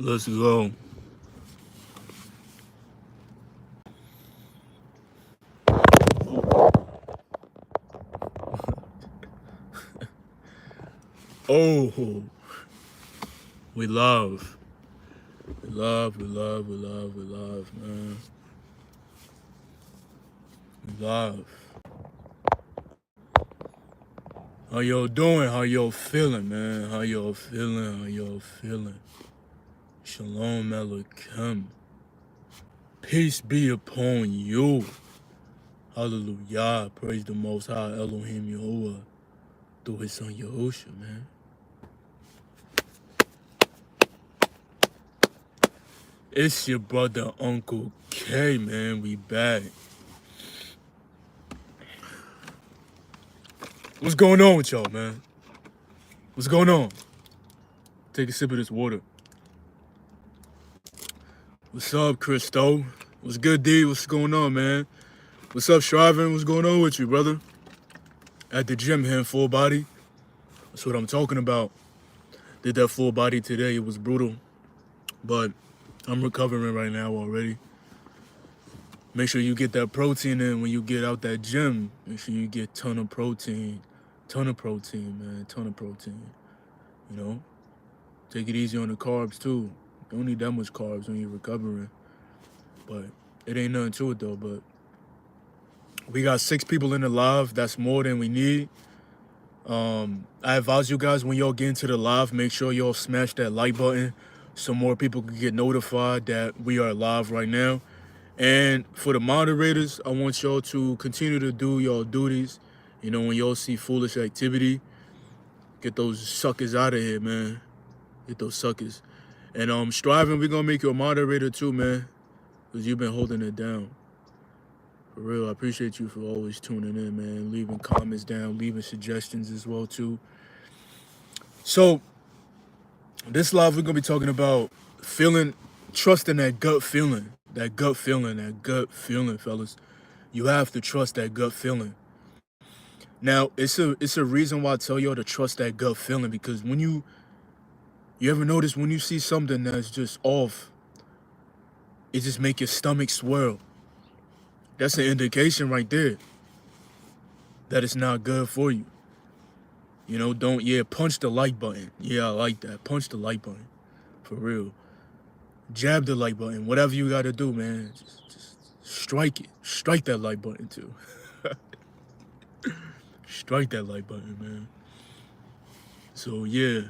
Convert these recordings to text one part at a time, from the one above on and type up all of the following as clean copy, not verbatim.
Let's go. Oh, we love. We love, we love, we love, we love, man. We love. How y'all doing? How y'all feeling, man? How y'all feeling? How y'all feeling? Shalom Elohim. Peace be upon you. Hallelujah. Praise the Most High Elohim Yahuwah through his son Yahusha, man. It's your brother Uncle K, man. We back. What's going on with y'all, man? What's going on? Take a sip of this water. What's up, Christo? What's good, D? What's going on, man? What's up, Shriven? What's going on with you, brother? At the gym here in full body. That's what I'm talking about. Did that full body today. It was brutal. But I'm recovering right now already. Make sure you get that protein in when you get out that gym. Make sure you get ton of protein. Ton of protein, man. Ton of protein. You know? Take it easy on the carbs, too. Don't need that much carbs when you're recovering. But it ain't nothing to it, though. But we got 6 people in the live. That's more than we need. I advise you guys when y'all get into the live, make sure y'all smash that like button so more people can get notified that we are live right now. And for the moderators, I want y'all to continue to do your duties. You know, when y'all see foolish activity, get those suckers out of here, man. Get those suckers. And Striving, we're gonna make you a moderator too, man, because you've been holding it down. For real, I appreciate you for always tuning in, man. Leaving comments down, leaving suggestions as well, too. So, this live, we're going to be talking about trusting that gut feeling. That gut feeling, fellas. You have to trust that gut feeling. Now, it's a reason why I tell y'all to trust that gut feeling, because when you ever notice when you see something that's just off, it just make your stomach swirl. That's an indication right there that it's not good for you. You know, punch the like button. Yeah, I like that. Punch the like button. For real. Jab the like button. Whatever you gotta do, man. Just strike it. Strike that like button, too. Strike that like button, man. So, yeah.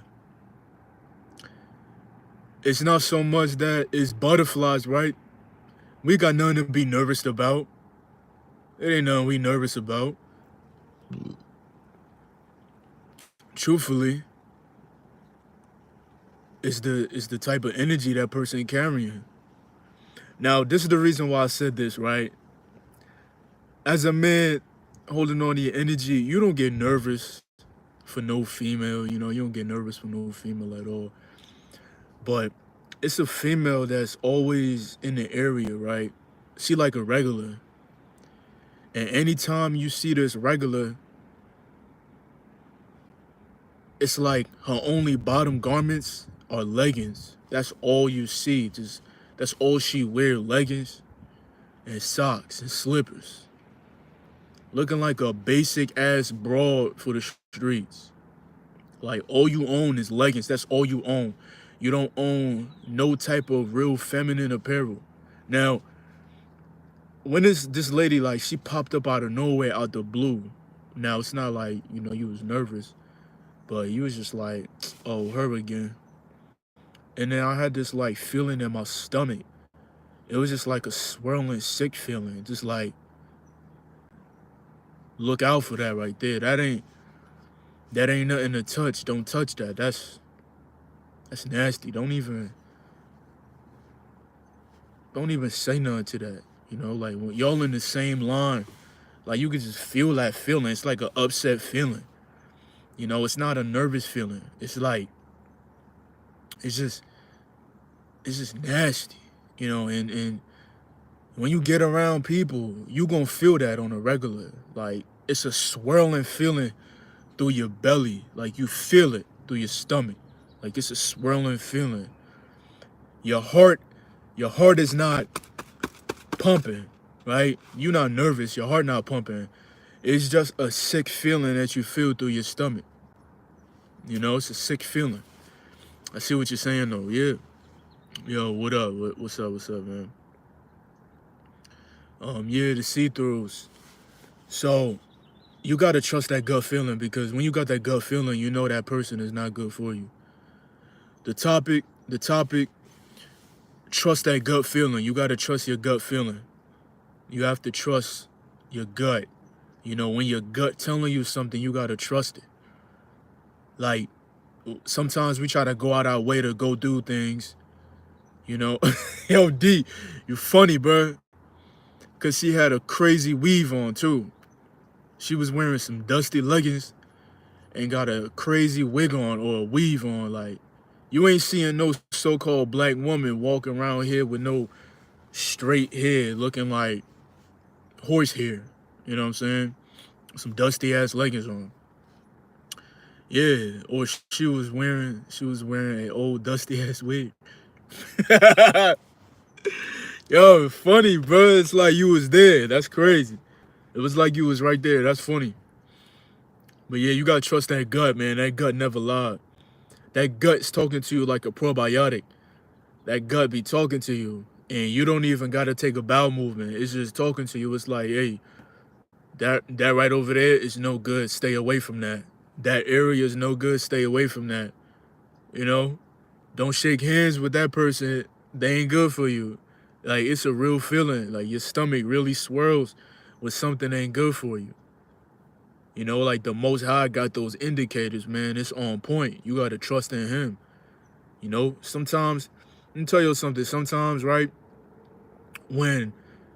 It's not so much that it's butterflies, right? We got nothing to be nervous about. It ain't nothing we nervous about. Truthfully, it's the type of energy that person carrying. Now, this is the reason why I said this, right? As a man holding on to your energy, you don't get nervous for no female. You know, you don't get nervous for no female at all. But it's a female that's always in the area, right? She like a regular. And anytime you see this regular, it's like her only bottom garments are leggings. That's all you see. That's all she wear, leggings and socks and slippers. Looking like a basic ass broad for the streets. Like all you own is leggings. That's all you own. You don't own no type of real feminine apparel. Now, when this lady, like, she popped up out of nowhere, out the blue. Now, it's not like, you know, you was nervous, but you was just like, oh, her again. And then I had this, like, feeling in my stomach. It was just like a swirling, sick feeling. Just like, look out for that right there. That ain't nothing to touch. Don't touch that. That's nasty. Don't even say nothing to that. You know, like when y'all in the same line, like you can just feel that feeling. It's like an upset feeling. You know, it's not a nervous feeling. It's like, it's just nasty. You know, and when you get around people, you gonna feel that on a regular. Like it's a swirling feeling through your belly. Like you feel it through your stomach. Like it's a swirling feeling. Your heart, your heart is not pumping, right? You're not nervous. Your heart not pumping. It's just a sick feeling that you feel through your stomach. You know, it's a sick feeling. I see what you're saying though. Yeah. Yo, what up? What's up? What's up, man? Yeah, the see-throughs. So you gotta trust that gut feeling because when you got that gut feeling, you know that person is not good for you. The topic, trust that gut feeling. You gotta trust your gut feeling. You have to trust your gut. You know, when your gut telling you something, you gotta trust it. Like sometimes we try to go out our way to go do things. You know, yo D, you funny, bro. Cause she had a crazy weave on too. She was wearing some dusty leggings and got a crazy wig on or a weave on. Like you ain't seeing no so-called black woman walking around here with no straight hair, looking like horse hair. You know what I'm saying? Some dusty ass leggings on. Yeah, or she was wearing an old dusty ass wig. Yo, funny, bro. It's like you was there. That's crazy. It was like you was right there. That's funny. But yeah, you gotta trust that gut, man. That gut never lied. That gut's talking to you like a probiotic. That gut be talking to you, and you don't even gotta take a bowel movement. It's just talking to you. It's like, hey, that right over there is no good. Stay away from that. That area is no good. Stay away from that. You know, don't shake hands with that person. They ain't good for you. Like it's a real feeling. Like your stomach really swirls when something ain't good for you. You know, like the Most High got those indicators, man. It's on point. You gotta trust in Him. You know, sometimes, let me tell you something. Sometimes, right, when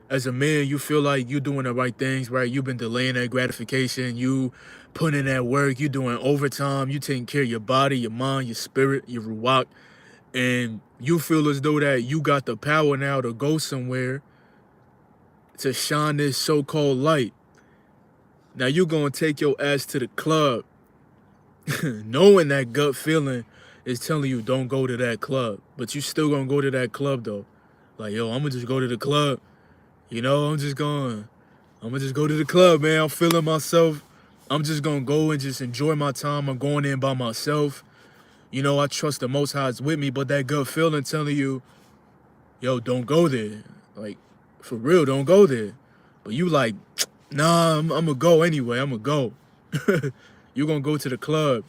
as a man you feel like you're doing the right things, right? You've been delaying that gratification. You putting in that work. You doing overtime. You taking care of your body, your mind, your spirit, your ruach, and you feel as though that you got the power now to go somewhere to shine this so-called light. Now you gonna take your ass to the club knowing that gut feeling is telling you don't go to that club, but you still gonna go to that club though. Like, yo, I'm gonna just go to the club. You know, I'm gonna just go to the club, man. I'm feeling myself. I'm just gonna go and just enjoy my time. I'm going in by myself. You know, I trust the Most High is with me, but that gut feeling telling you, yo, don't go there. Like, for real, don't go there. But you like, nah, I'm gonna go anyway. I'm gonna go. You gonna go to the club,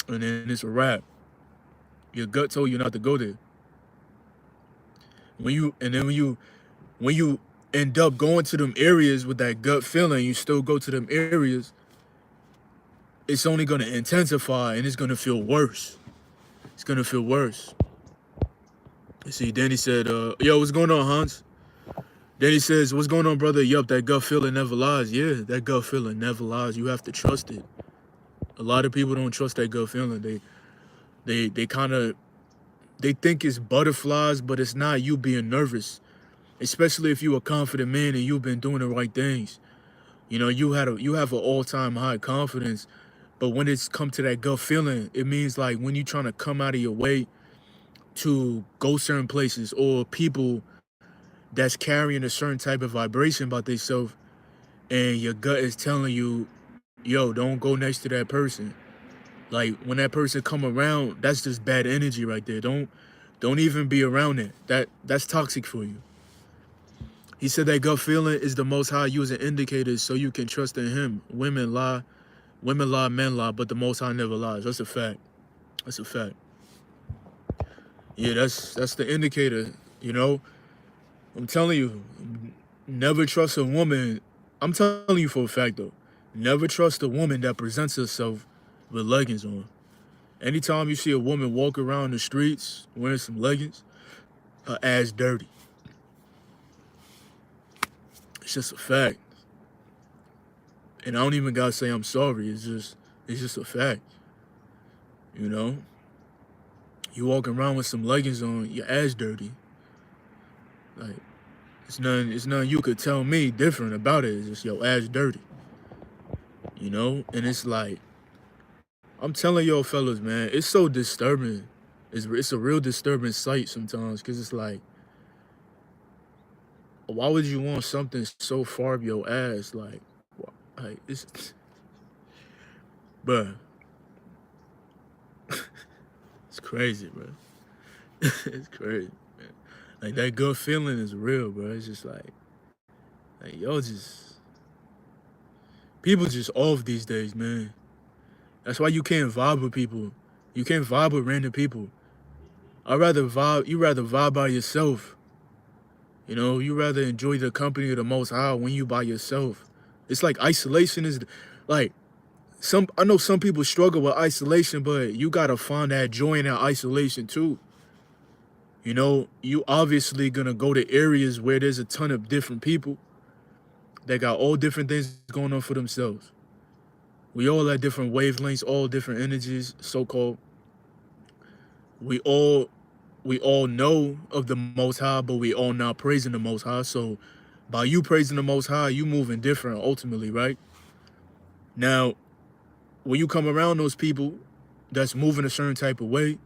and then it's a wrap. Your gut told you not to go there. When you end up going to them areas with that gut feeling, you still go to them areas, it's only gonna intensify and it's gonna feel worse. It's gonna feel worse. You see, Danny said, yo, what's going on, Hans? Danny says, what's going on, brother? Yup, that gut feeling never lies. Yeah, that gut feeling never lies. You have to trust it. A lot of people don't trust that gut feeling. They kind of they think it's butterflies, but it's not. You being nervous, especially if you're a confident man and you've been doing the right things. You know, you have an all-time high confidence, but when it's come to that gut feeling, it means like when you're trying to come out of your way to go certain places or people that's carrying a certain type of vibration about themselves, and your gut is telling you, yo, don't go next to that person. Like when that person come around, that's just bad energy right there. Don't even be around it. That's toxic for you. He said that gut feeling is the Most High using indicators so you can trust in Him. Women lie, men lie, but the Most High never lies. That's a fact. That's a fact. Yeah, that's the indicator. You know, I'm telling you, never trust a woman. I'm telling you for a fact though, never trust a woman that presents herself with leggings on. Anytime you see a woman walk around the streets wearing some leggings, her ass dirty. It's just a fact. And I don't even gotta say I'm sorry. It's just a fact. You know? You walking around with some leggings on, your ass dirty. Like it's nothing you could tell me different about it. It's just your ass dirty. You know? And it's like, I'm telling y'all fellas, man, it's so disturbing. It's a real disturbing sight sometimes, because it's why would you want something so far up your ass? Bruh, it's crazy, bro. It's crazy, man. Like that good feeling is real, bro. It's just like y'all just people just off these days, man. That's why you can't vibe with people. You can't vibe with random people. You rather vibe by yourself. You know, you rather enjoy the company of the Most High when you by yourself. It's like isolation is like I know some people struggle with isolation, but you gotta find that joy in that isolation too. You know, you obviously gonna go to areas where there's a ton of different people that got all different things going on for themselves. We all at different wavelengths, all different energies, so-called. We all we all know of the Most High, but we all not praising the Most High. So by you praising the Most High, you moving different ultimately, right? Now, when you come around those people that's moving a certain type of way,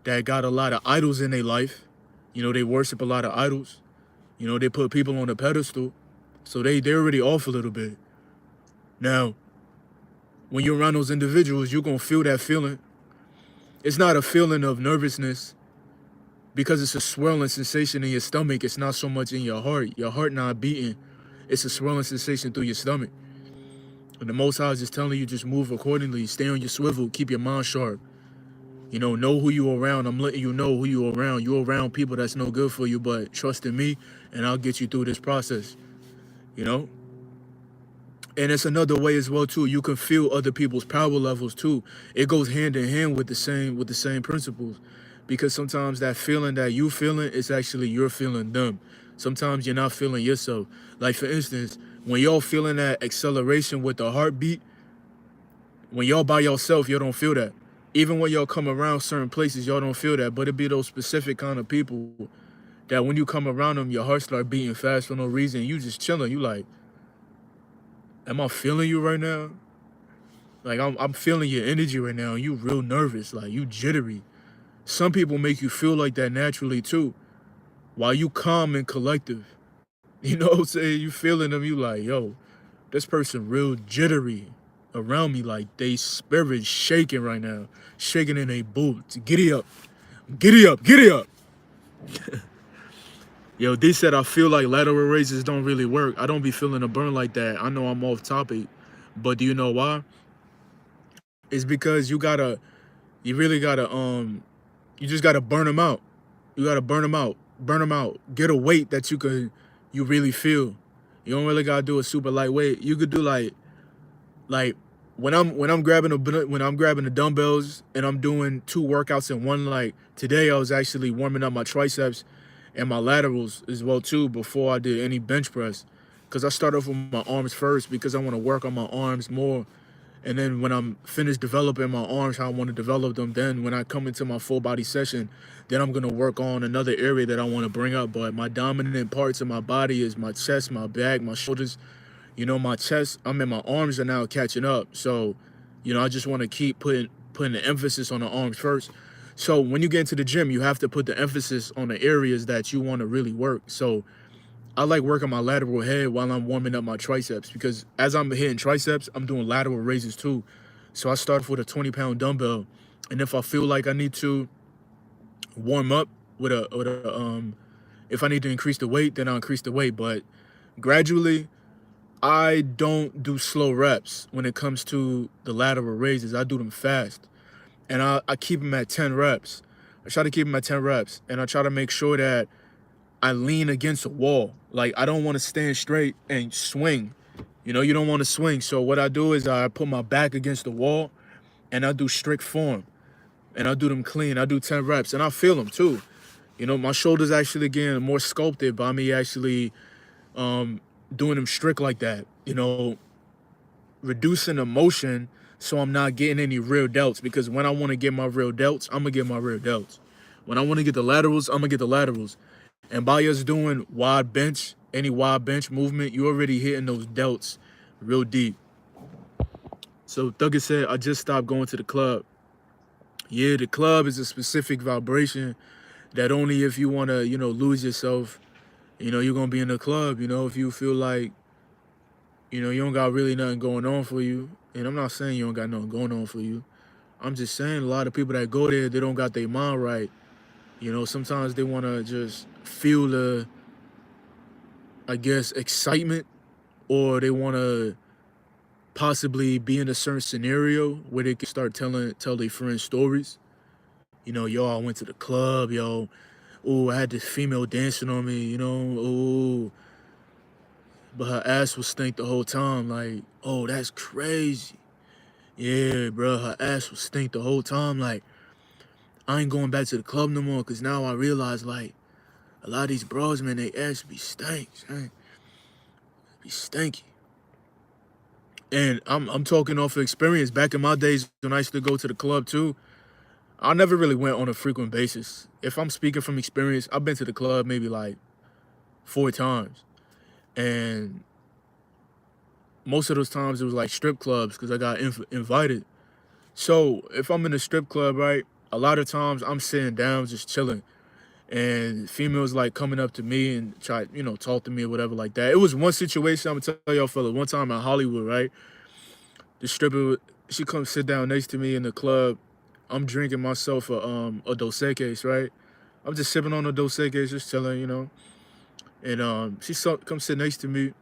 that got a lot of idols in their life, you know, they worship a lot of idols. You know, they put people on a pedestal. So they're already off a little bit. Now, when you're around those individuals, you're going to feel that feeling. It's not a feeling of nervousness because it's a swirling sensation in your stomach. It's not so much in your heart. Your heart not beating. It's a swirling sensation through your stomach. And the Most High is just telling you, just move accordingly. Stay on your swivel. Keep your mind sharp. You know who you're around. I'm letting you know who you're around. You're around people that's no good for you, but trust in me, and I'll get you through this process. You know? And it's another way as well too. You can feel other people's power levels too. It goes hand in hand with the same principles, because sometimes that feeling that you feeling is actually you're feeling them. Sometimes you're not feeling yourself. Like for instance, when y'all feeling that acceleration with the heartbeat, when y'all by yourself, y'all don't feel that. Even when y'all come around certain places, y'all don't feel that. But it be those specific kind of people that when you come around them, your heart start beating fast for no reason. You just chilling. You like, am I feeling you right now? Like I'm feeling your energy right now. And you real nervous, like you jittery. Some people make you feel like that naturally too, while you calm and collective. You know what I'm saying? You feeling them, you like, yo, this person real jittery around me, like they spirit shaking right now, shaking in their boots. Giddy up, giddy up, giddy up. Yo, they said I feel like lateral raises don't really work. I don't be feeling a burn like that. I know I'm off topic, but do you know why? It's because you really gotta, you just gotta burn them out. You gotta burn them out. Get a weight that you really feel. You don't really gotta do a super lightweight. You could do like when I'm grabbing the dumbbells and I'm doing 2 workouts in one. Like today, I was actually warming up my triceps and my laterals as well too before I did any bench press, because I start off with my arms first because I want to work on my arms more. And then when I'm finished developing my arms, how I want to develop them, then when I come into my full body session, then I'm going to work on another area that I want to bring up. But my dominant parts of my body is my chest, my back, my shoulders. You know, my chest, my arms are now catching up. So, you know, I just want to keep putting the emphasis on the arms first. So when you get into the gym, you have to put the emphasis on the areas that you want to really work. So I like working my lateral head while I'm warming up my triceps, because as I'm hitting triceps, I'm doing lateral raises too. So I start with a 20-pound dumbbell, and if I feel like I need to warm up if I need to increase the weight, then I'll increase the weight. But gradually, I don't do slow reps when it comes to the lateral raises. I do them fast, and I keep them at 10 reps. I try to keep them at 10 reps, and I try to make sure that I lean against a wall. Like, I don't want to stand straight and swing. You know, you don't want to swing. So what I do is I put my back against the wall and I do strict form. And I do them clean. I do 10 reps and I feel them too. You know, my shoulders actually getting more sculpted by me actually doing them strict like that. You know, reducing the motion so I'm not getting any real delts. Because when I want to get my real delts, I'm going to get my real delts. When I want to get the laterals, I'm going to get the laterals. And by us doing wide bench, any wide bench movement, you already hitting those delts real deep. So Thugger said, I just stopped going to the club. Yeah, the club is a specific vibration that only if you want to, lose yourself, you're going to be in the club. If you feel like, you don't got really nothing going on for you. And I'm not saying you don't got nothing going on for you. I'm just saying a lot of people that go there, they don't got their mind right. Sometimes they want to just feel the, I guess, excitement, or they want to possibly be in a certain scenario where they can start tell their friends stories. Yo, I went to the club, yo. Oh, I had this female dancing on me, oh, but her ass was stink the whole time. Like, oh, that's crazy. Yeah, bro, her ass was stink the whole time. Like, I ain't going back to the club no more because now I realize, like, a lot of these bros, man, they ass be stank, man. Be stinky. And I'm talking off of experience. Back in my days when I used to go to the club too, I never really went on a frequent basis. If I'm speaking from experience, I've been to the club maybe like 4 times. And most of those times it was like strip clubs because I got invited. So if I'm in a strip club, right, a lot of times I'm sitting down just chilling. And females like coming up to me and try, talk to me or whatever like that. It was one situation, I'm gonna tell y'all fella, one time in Hollywood, right? The stripper, she comes sit down next to me in the club. I'm drinking myself a Dos Equis, right? I'm just sipping on a Dos Equis, just chilling. And she comes sit next to me,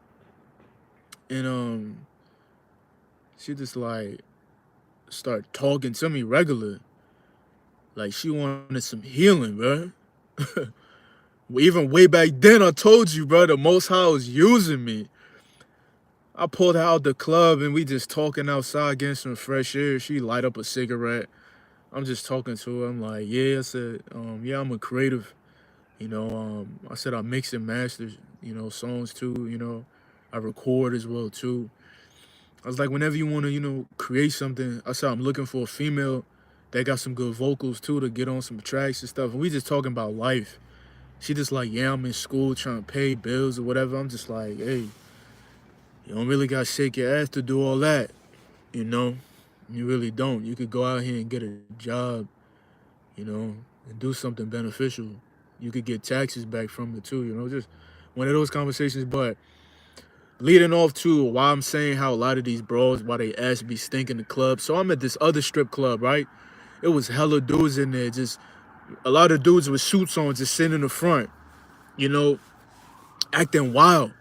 and she just like start talking to me regular, like she wanted some healing, bro. Even way back then, I told you, bro, the Most High was using me. I pulled her out the club and we just talking outside, getting some fresh air. She light up a cigarette. I'm just talking to her. I'm like, yeah, I said, yeah, I'm a creative. I said I mix and master, songs too. I record as well too. I was like, whenever you want to, create something, I said I'm looking for a female that got some good vocals too to get on some tracks and stuff. And we just talking about life. She just like, yeah, I'm in school trying to pay bills or whatever. I'm just like, hey, you don't really got to shake your ass to do all that, you know? You really don't. You could go out here and get a job, and do something beneficial. You could get taxes back from it too, just one of those conversations. But leading off to why I'm saying how a lot of these bros, why they ass be stinking the club. So I'm at this other strip club, right? It was hella dudes in there, just a lot of dudes with suits on, just sitting in the front, acting wild.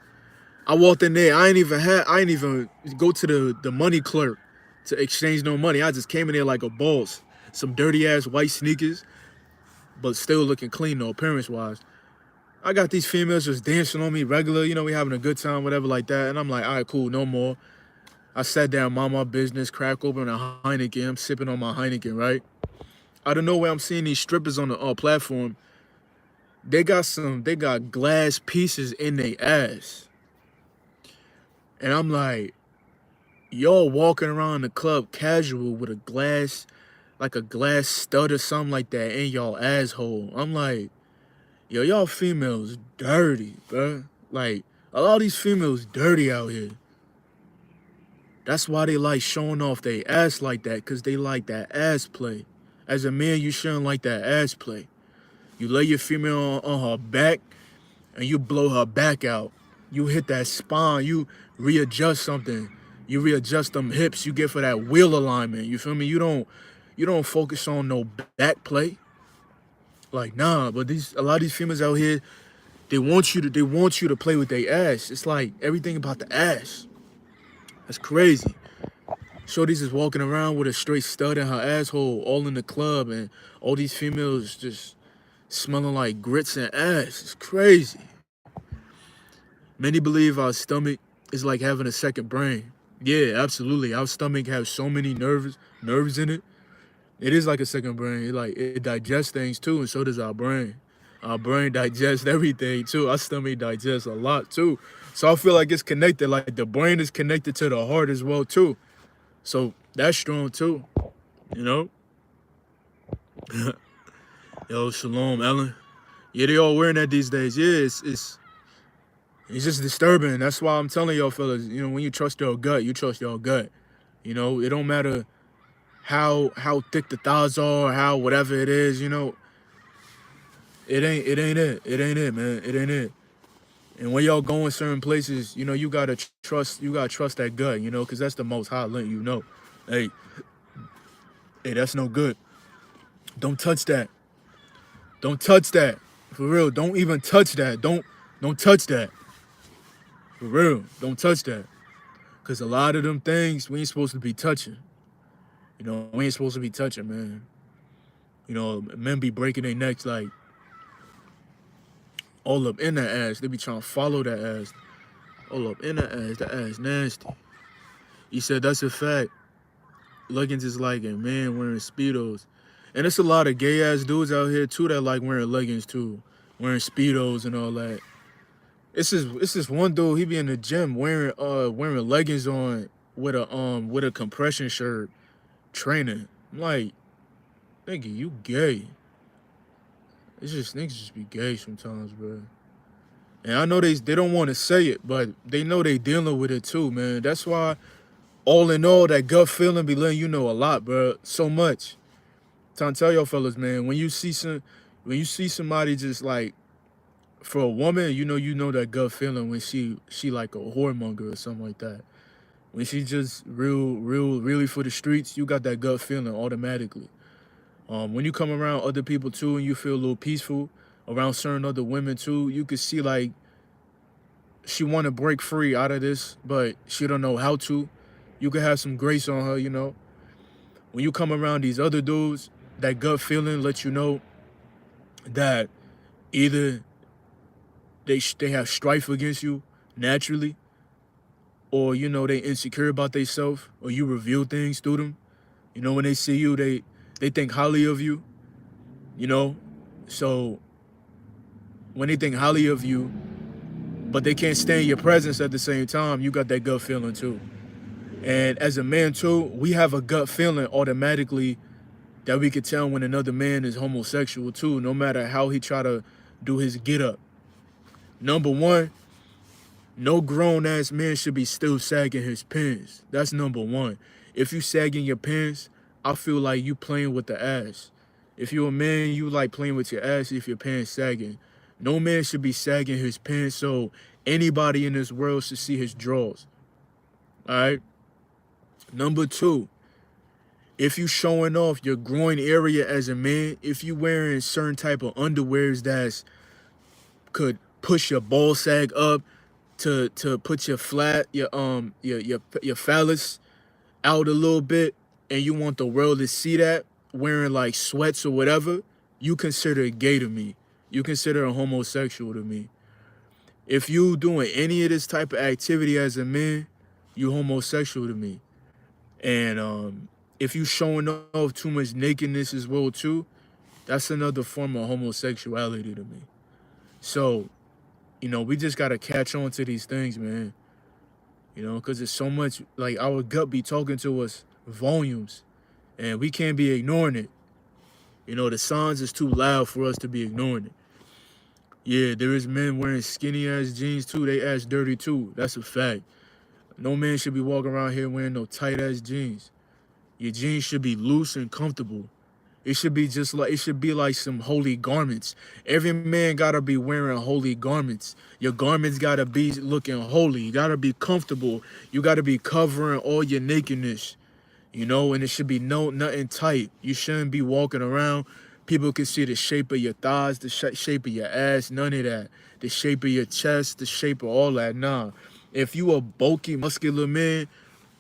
I walked in there. I ain't even go to the money clerk to exchange no money. I just came in there like a boss. Some dirty ass white sneakers, but still looking clean though, appearance wise. I got these females just dancing on me regular, we having a good time, whatever like that. And I'm like, all right, cool, no more. I sat down, mind my business, crack open a Heineken. I'm sipping on my Heineken, right? Out of nowhere, I'm seeing these strippers on the platform. They got glass pieces in their ass. And I'm like, y'all walking around the club casual with like a glass stud or something like that in y'all asshole. I'm like, yo, y'all females dirty, bro. Like, a lot of these females dirty out here. That's why they like showing off their ass like that, because they like that ass play. As a man, you shouldn't like that ass play. You lay your female on her back and you blow her back out. You hit that spine, you readjust something. You readjust them hips, you get for that wheel alignment. You feel me? You don't focus on no back play. Like, nah, but a lot of these females out here, they want you to play with their ass. It's like everything about the ass. That's crazy. Shorty's just walking around with a straight stud in her asshole, all in the club, and all these females just smelling like grits and ass. It's crazy. Many believe our stomach is like having a second brain. Yeah, absolutely. Our stomach has so many nerves in it. It is like a second brain. It digests things too, and so does our brain. Our brain digests everything too. Our stomach digests a lot too. So I feel like it's connected. Like the brain is connected to the heart as well too. So that's strong too. You know? Yo, shalom, Ellen. Yeah, they all wearing that these days. Yeah, it's just disturbing. That's why I'm telling y'all fellas, when you trust your gut, you trust your gut. It don't matter how thick the thighs are, how whatever it is, you know, it ain't it, man. It ain't it. And when y'all going certain places, you know, you gotta trust that gut, you know, because that's the most high link, you know. Hey, hey, that's no good. Don't touch that. Don't touch that. For real. Don't even touch that. Don't touch that. For real. Don't touch that. Cause a lot of them things we ain't supposed to be touching. You know, we ain't supposed to be touching, man. You know, men be breaking their necks like all up in that ass. They be trying to follow that ass. All up in that ass. That ass nasty. He said that's a fact. Leggings is like a man wearing Speedos. And it's a lot of gay ass dudes out here too that like wearing leggings too. Wearing Speedos and all that. It's this one dude, he be in the gym wearing leggings on with a compression shirt training. I'm like, nigga, you gay. It's just niggas just be gay sometimes, bro. And I know they don't want to say it, but they know they dealing with it too, man. That's why, all in all, that gut feeling be letting you know a lot, bro. So much. Trying to tell y'all fellas, man, when you see somebody just like, for a woman, you know that gut feeling when she like a whoremonger or something like that. When she just really for the streets, you got that gut feeling automatically. When you come around other people too and you feel a little peaceful around certain other women too, you could see like she want to break free out of this, but she don't know how to. You could have some grace on her, you know. When you come around these other dudes, that gut feeling lets you know that either they have strife against you naturally, or you know they insecure about themselves, or you reveal things through them. You know, when they see you, they think highly of you. You know, so when they think highly of you, but they can't stand your presence at the same time, you got that gut feeling too. And as a man too, we have a gut feeling automatically that we could tell when another man is homosexual too, no matter how he try to do his get up. Number one, no grown ass man should be still sagging his pants. That's number one. If you sagging your pants, I feel like you playing with the ass. If you're a man, you like playing with your ass if your pants sagging. No man should be sagging his pants so anybody in this world should see his drawers. All right. Number two, if you showing off your groin area as a man, if you wearing certain type of underwears that's could push your ball sag up to put your phallus out a little bit, and you want the world to see that, wearing like sweats or whatever, you consider gay to me. You consider a homosexual to me. If you doing any of this type of activity as a man, you homosexual to me. And if you showing off too much nakedness as well too, that's another form of homosexuality to me. So, you know, we just gotta catch on to these things, man. You know, because it's so much, like, our gut be talking to us volumes, and we can't be ignoring it. You know, the signs is too loud for us to be ignoring it. Yeah, there is men wearing skinny ass jeans too. They ass dirty too. That's a fact. No man should be walking around here wearing no tight ass jeans. Your jeans should be loose and comfortable. It should be like some holy garments. Every man gotta be wearing holy garments. Your garments gotta be looking holy. You gotta be comfortable. You gotta be covering all your nakedness. You know, and it should be nothing tight. You shouldn't be walking around. People can see the shape of your thighs, the shape of your ass, none of that. The shape of your chest, the shape of all that. Nah. If you a bulky, muscular man,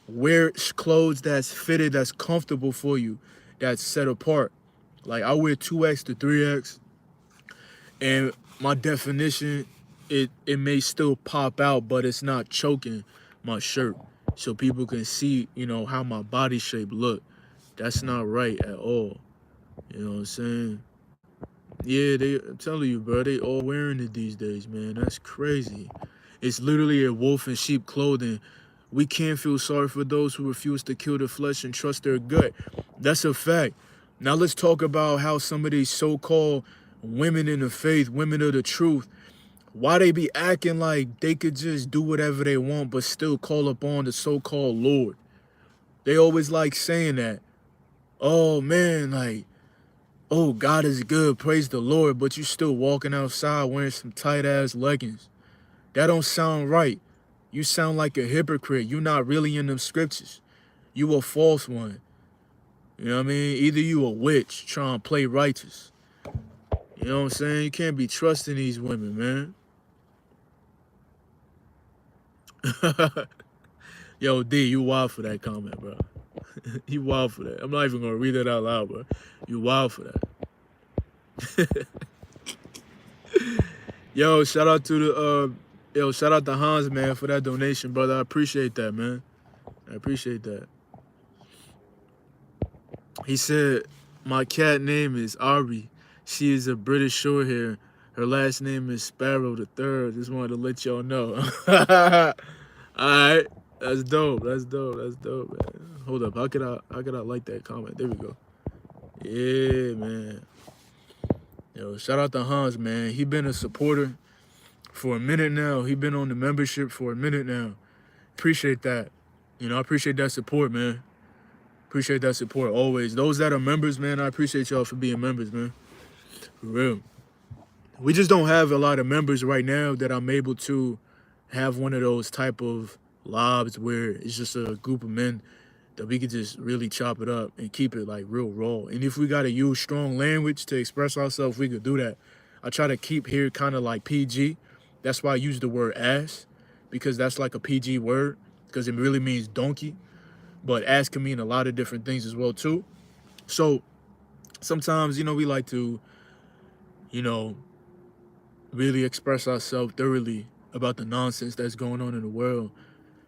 wear clothes that's fitted, that's comfortable for you, that's set apart. Like, I wear 2X to 3X, and my definition, it may still pop out, but it's not choking my shirt. So people can see, you know, how my body shape look. That's not right at all. You know what I'm saying? Yeah, I'm telling you, bro, they all wearing it these days, man. That's crazy. It's literally a wolf in sheep clothing. We can't feel sorry for those who refuse to kill the flesh and trust their gut. That's a fact. Now let's talk about how some of these so-called women in the faith, women of the truth, why they be acting like they could just do whatever they want but still call upon the so-called Lord. They always like saying that. oh man, like, oh, God is good, praise the Lord, but you still walking outside wearing some tight ass leggings. That don't sound right. You sound like a hypocrite. You not really in them scriptures. You a false one. You know what I mean? Either you a witch trying to play righteous. You know what I'm saying? You can't be trusting these women, man. Yo, D, you wild for that comment, bro. You wild for that. I'm not even gonna read that out loud, bro. You wild for that. Yo, shout out to Hans, man, for that donation, brother. I appreciate that, man. I appreciate that. He said, my cat name is Ari. She is a British Shorthair. Her last name is Sparrow the Third. Just wanted to let y'all know. Alright. That's dope. That's dope. That's dope, man. Hold up. How could I like that comment? There we go. Yeah, man. Yo, shout out to Hans, man. He been a supporter for a minute now. He been on the membership for a minute now. Appreciate that. You know, I appreciate that support, man. Appreciate that support always. Those that are members, man, I appreciate y'all for being members, man. For real. We just don't have a lot of members right now that I'm able to have one of those type of lives where it's just a group of men that we could just really chop it up and keep it like real raw. And if we gotta use strong language to express ourselves, we could do that. I try to keep here kind of like PG. That's why I use the word ass, because that's like a PG word, because it really means donkey. But ass can mean a lot of different things as well too. So sometimes, you know, we like to, you know, really express ourselves thoroughly about the nonsense that's going on in the world.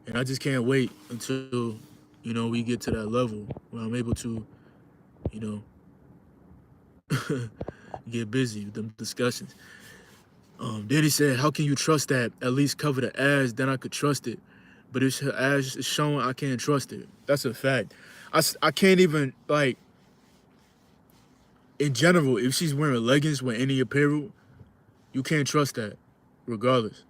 And I just can't wait until, you know, we get to that level where I'm able to, you know, get busy with them discussions. Then he said, how can you trust that? At least cover the ass, then I could trust it. But if her ass is showing, I can't trust it. That's a fact. I can't even, like, in general, if she's wearing leggings with any apparel, you can't trust that, regardless.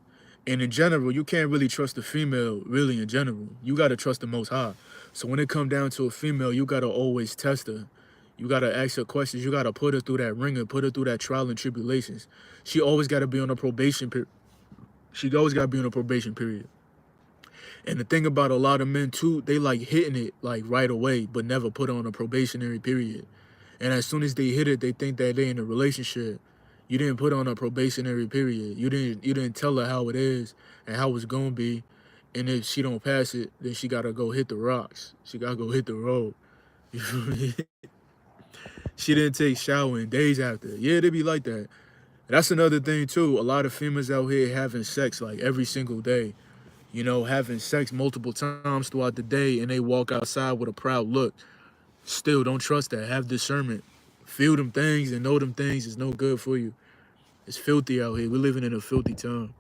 And in general, you can't really trust a female, really, in general. You got to trust the Most High. So when it come down to a female, you got to always test her. You got to ask her questions. You got to put her through that ringer, put her through that trial and tribulations. She always got to be on a probation period. She always got to be on a probation period. And the thing about a lot of men, too, they like hitting it like right away, but never put on a probationary period. And as soon as they hit it, they think that they in a relationship. You didn't put on a probationary period. You didn't tell her how it is and how it's gonna be. And if she don't pass it, then she gotta go hit the rocks. She gotta go hit the road. You feel me? She didn't take shower in days after. Yeah, they be like that. That's another thing too. A lot of females out here having sex like every single day. You know, having sex multiple times throughout the day, and they walk outside with a proud look. Still, don't trust that. Have discernment. Feel them things and know them things is no good for you. It's filthy out here. We're living in a filthy time.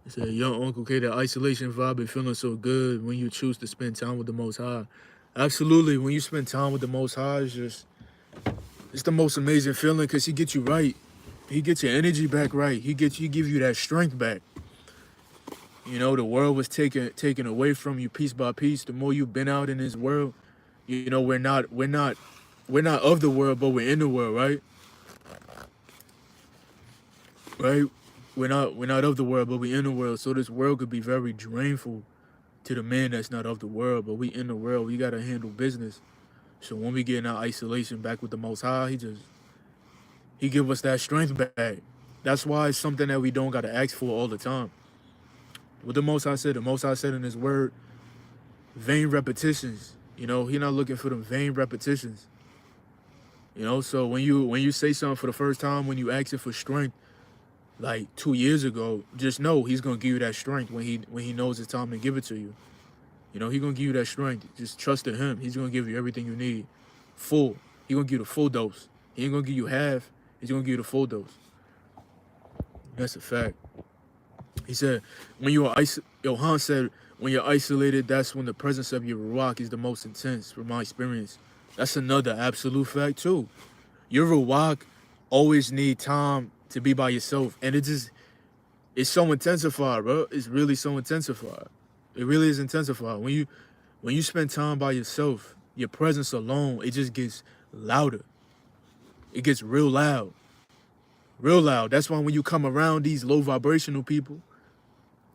It said, young UncleK, the isolation vibe and feeling so good when you choose to spend time with the Most High. Absolutely. When you spend time with the Most High, it's the most amazing feeling because he gets you right. He gets your energy back right. He give you that strength back. You know, the world was taken away from you piece by piece. The more you've been out in this world, you know, we're not of the world, but we're in the world, right? Right? We're not of the world, but we're in the world. So this world could be very drainful to the man that's not of the world, but we in the world. We gotta handle business. So when we get in our isolation back with the Most High, he give us that strength back. That's why it's something that we don't gotta ask for all the time. What the Most High said in his word, vain repetitions. You know, he not looking for them vain repetitions. You know, so when you say something for the first time, when you ask it for strength, like 2 years ago, just know he's gonna give you that strength when he knows it's time to give it to you. You know, he's gonna give you that strength. Just trust in him. He's gonna give you everything you need. Full. He's gonna give you the full dose. He ain't gonna give you half. He's gonna give you the full dose. That's a fact. He said, when you are Han said, when you're isolated, that's when the presence of your Ruach is the most intense, from my experience. That's another absolute fact too. Your Ruach always need time to be by yourself. And It's so intensified, bro. It's really so intensified. It really is intensified. When you spend time by yourself, your presence alone, it just gets louder. It gets real loud. Real loud. That's why when you come around these low vibrational people,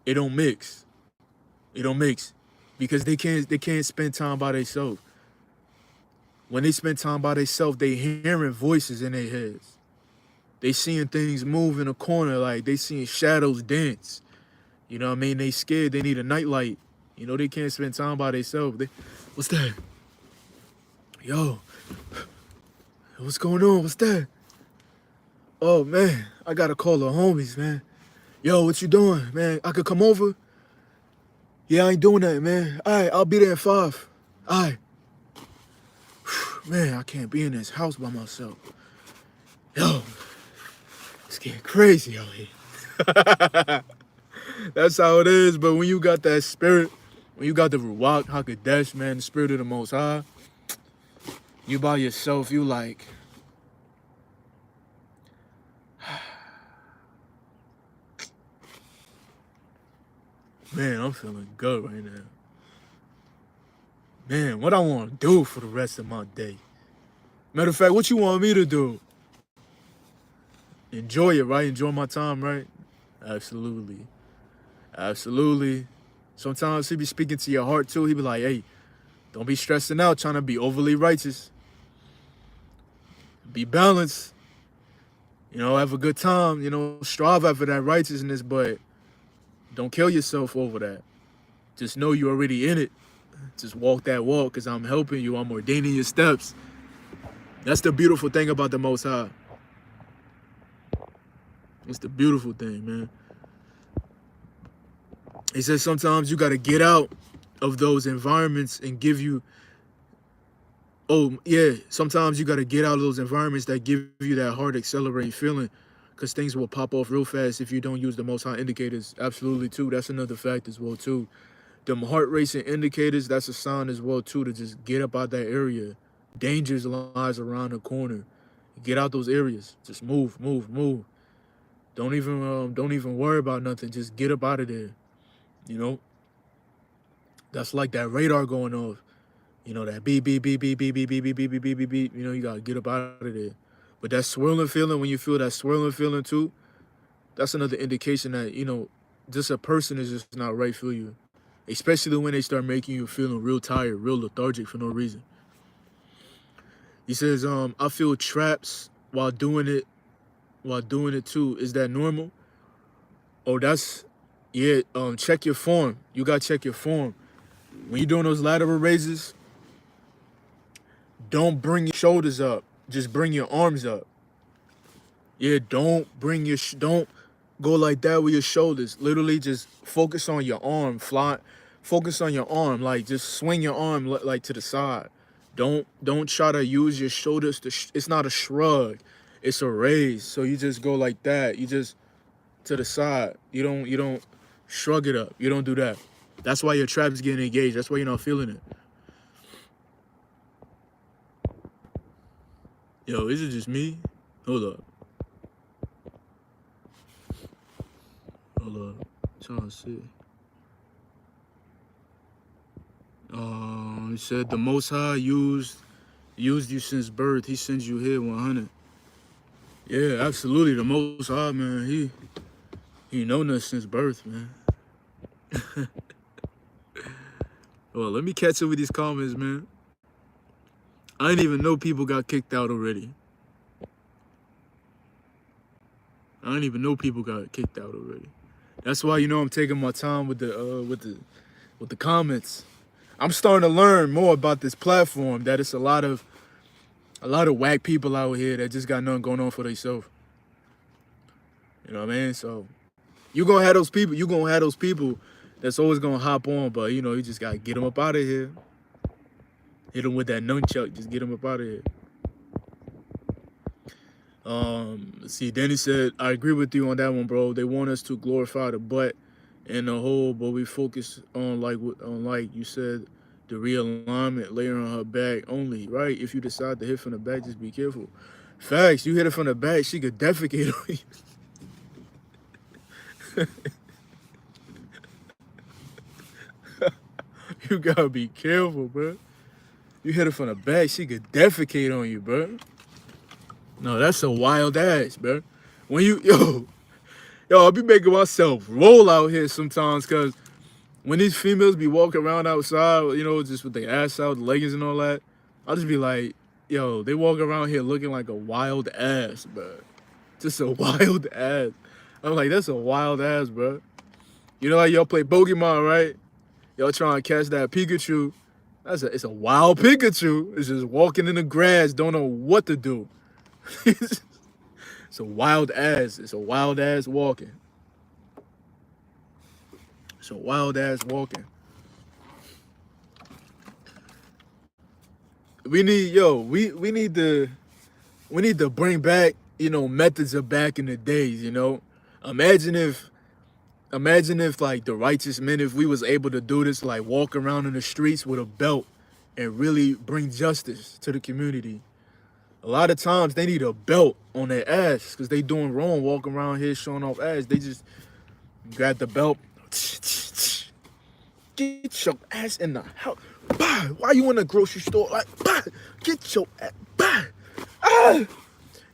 it don't mix. It don't mix. Because they can't spend time by themselves. When they spend time by themselves, they hearing voices in their heads. They seeing things move in a corner, like they seeing shadows dance. You know what I mean? They scared, they need a nightlight. You know, they can't spend time by themselves. What's that? Yo, what's going on? What's that? Oh man, I gotta call the homies, man. Yo, what you doing, man? I could come over? Yeah, I ain't doing that, man. All right, I'll be there at 5. All right. Man, I can't be in this house by myself. Yo, it's getting crazy out here. That's how it is. But when you got that spirit, when you got the Ruach HaKodesh, man, the spirit of the Most High, you by yourself, you like, man, I'm feeling good right now. Man, what I want to do for the rest of my day. Matter of fact, what you want me to do? Enjoy it, right? Enjoy my time, right? Absolutely. Absolutely. Sometimes he be speaking to your heart too. He be like, hey, don't be stressing out trying to be overly righteous. Be balanced. You know, have a good time. You know, strive after that righteousness, but don't kill yourself over that. Just know you're already in it. Just walk that walk because I'm helping you. I'm ordaining your steps. That's the beautiful thing about the Most High. It's the beautiful thing, man. He says sometimes you got to get out of those environments and give you, sometimes you got to get out of those environments that give you that heart accelerating feeling, because things will pop off real fast if you don't use the Most High indicators. Absolutely, too. That's another fact as well, too. Them heart racing indicators, that's a sign as well, too, to just get up out that area. Dangers lies around the corner. Get out those areas. Just move, move, move. Don't even worry about nothing. Just get up out of there. You know? That's like that radar going off. You know, that beep, beep, beep, beep, beep, beep, beep, beep, beep, beep, beep, beep, beep. You know, you gotta get up out of there. But that swirling feeling, when you feel that swirling feeling too, that's another indication that, you know, just a person is just not right for you. Especially when they start making you feeling real tired, real lethargic for no reason. He says, I feel traps while doing it too. Is that normal? Oh, that's, yeah, check your form. You gotta check your form. When you're doing those lateral raises, don't bring your shoulders up. Just bring your arms up. Yeah, don't go like that with your shoulders. Literally just focus on your arm. Focus on your arm. Like, just swing your arm like to the side. Don't try to use your shoulders it's not a shrug. It's a raise. So you just go like that. You just to the side. You don't shrug it up. You don't do that. That's why your trap is getting engaged. That's why you're not feeling it. Yo, is it just me? Hold up. I'm trying to see. He said the Most High used you since birth. He sends you here 100. Yeah, absolutely. The Most High, man, he known us since birth, man. Well, let me catch up with these comments, man. I didn't even know people got kicked out already. That's why, you know, I'm taking my time with the comments. I'm starting to learn more about this platform, that it's a lot of whack people out here that just got nothing going on for themselves. You know what I mean? So you're gonna have those people that's always gonna hop on, but you know, you just gotta get them up out of here. Hit them with that nunchuck, just get them up out of here. See, Danny said, I agree with you on that one, bro. They want us to glorify the butt and the whole, but we focus on like you said, the realignment, layer on her back only, right? If you decide to hit from the back, just be careful. Facts, you hit it from the back, she could defecate on you. You gotta be careful, bro. You hit her from the back, she could defecate on you, bro. No, that's a wild ass, bro. When you, yo, I be making myself roll out here sometimes, cause when these females be walking around outside, just with their ass out, leggings and all that, I'll just be like, yo, they walk around here looking like a wild ass, bro. Just a wild ass. I'm like, that's a wild ass, bro. You know, like y'all play Pokemon, right? Y'all trying to catch that Pikachu. It's a wild Pikachu. It's just walking in the grass, don't know what to do. It's a wild ass. It's a wild ass walking. It's a wild ass walking. We need, we need to bring back, methods of back in the days, Imagine if like the righteous men, if we was able to do this, like walk around in the streets with a belt and really bring justice to the community. A lot of times they need a belt on their ass because they doing wrong, walking around here showing off ass. They just grab the belt. Get your ass in the house. Bah! Why you in the grocery store? Like, bah! Get your ass. Bah! Ah!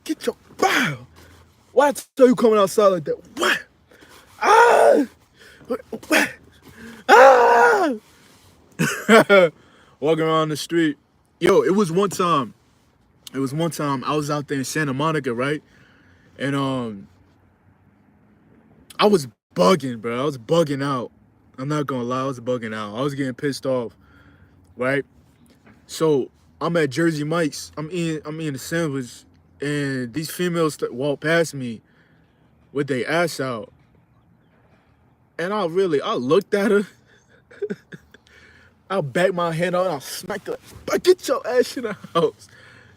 Get your. Bah! Why I tell you coming outside like that? What? Ah! What? Ah! Walking around the street. Yo, it was one time I was out there in Santa Monica, right? And I was bugging, bro. I was bugging out. I'm not gonna lie, I was bugging out. I was getting pissed off, right? So I'm at Jersey Mike's. I'm eating a sandwich, and these females walk past me with their ass out. And I looked at her. I backed my hand out and I smacked her. Like, get your ass in the house.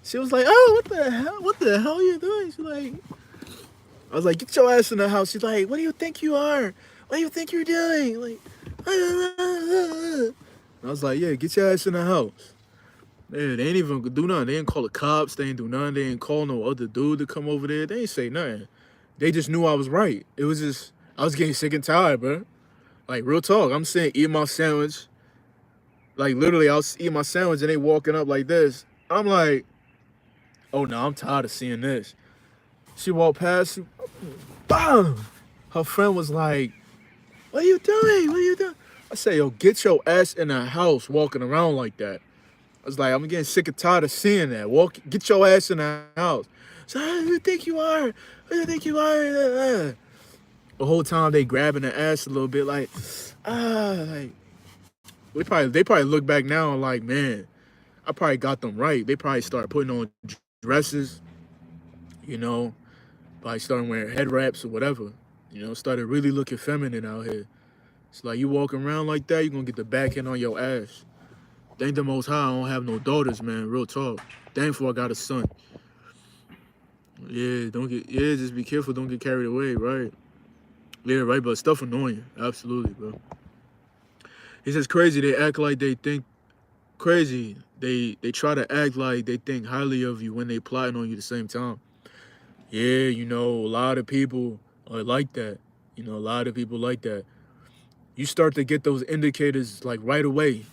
She was like, oh, what the hell? What the hell are you doing? She's like, I was like, get your ass in the house. She's like, what do you think you are? What do you think you're doing? Like, I was like, yeah, get your ass in the house. Yeah, they ain't even do nothing. They didn't call the cops. They ain't do nothing. They didn't call no other dude to come over there. They ain't say nothing. They just knew I was right. It was just, I was getting sick and tired, bro. Like, real talk. I'm saying, eat my sandwich. Like, literally, I was eating my sandwich and they walking up like this. I'm like, oh, no, I'm tired of seeing this. She walked past, bam! Her friend was like, what are you doing? What are you doing? I say, yo, get your ass in the house walking around like that. I was like, I'm getting sick and tired of seeing that. Get your ass in the house. So, who do you think you are? Who do you think you are? The whole time they grabbing the ass a little bit, like, like, they probably look back now and like, man, I probably got them right. They probably start putting on dresses, probably starting wearing head wraps or whatever, started really looking feminine out here. It's like, you walking around like that, you're gonna get the backhand on your ass. Thank the Most High I don't have no daughters, man, real talk. Thankful I got a son. Yeah, just be careful, don't get carried away, right? Yeah, right, but stuff annoying, absolutely, bro. He says crazy, they act like they think crazy. They try to act like they think highly of you when they plotting on you at the same time. Yeah, a lot of people are like that. A lot of people like that. You start to get those indicators like right away.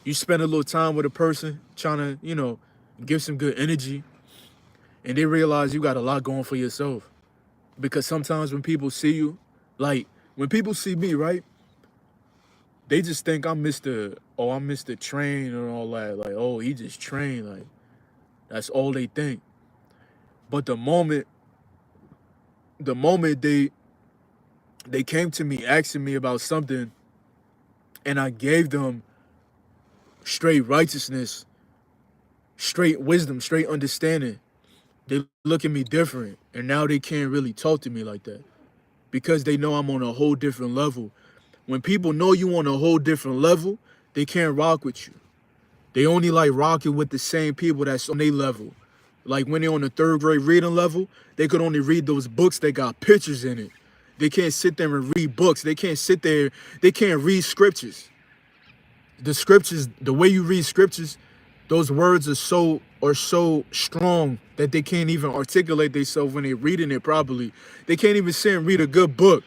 You spend a little time with a person trying to, give some good energy, and they realize you got a lot going for yourself. Because sometimes when people see you, like when people see me, right, they just think I'm Mr. Train and all that. Like, oh, he just trained. Like, that's all they think. But the moment they came to me asking me about something and I gave them straight righteousness, straight wisdom, straight understanding, they look at me different. And now they can't really talk to me like that because they know I'm on a whole different level. When people know you on a whole different level, they can't rock with you. They only like rocking with the same people that's on their level. Like when they're on the 3rd grade reading level, they could only read those books that got pictures in it. They can't sit there and read books. They can't read scriptures. The scriptures, the way you read scriptures, Those words are so strong that they can't even articulate themselves when they're reading it properly. They can't even sit and read a good book.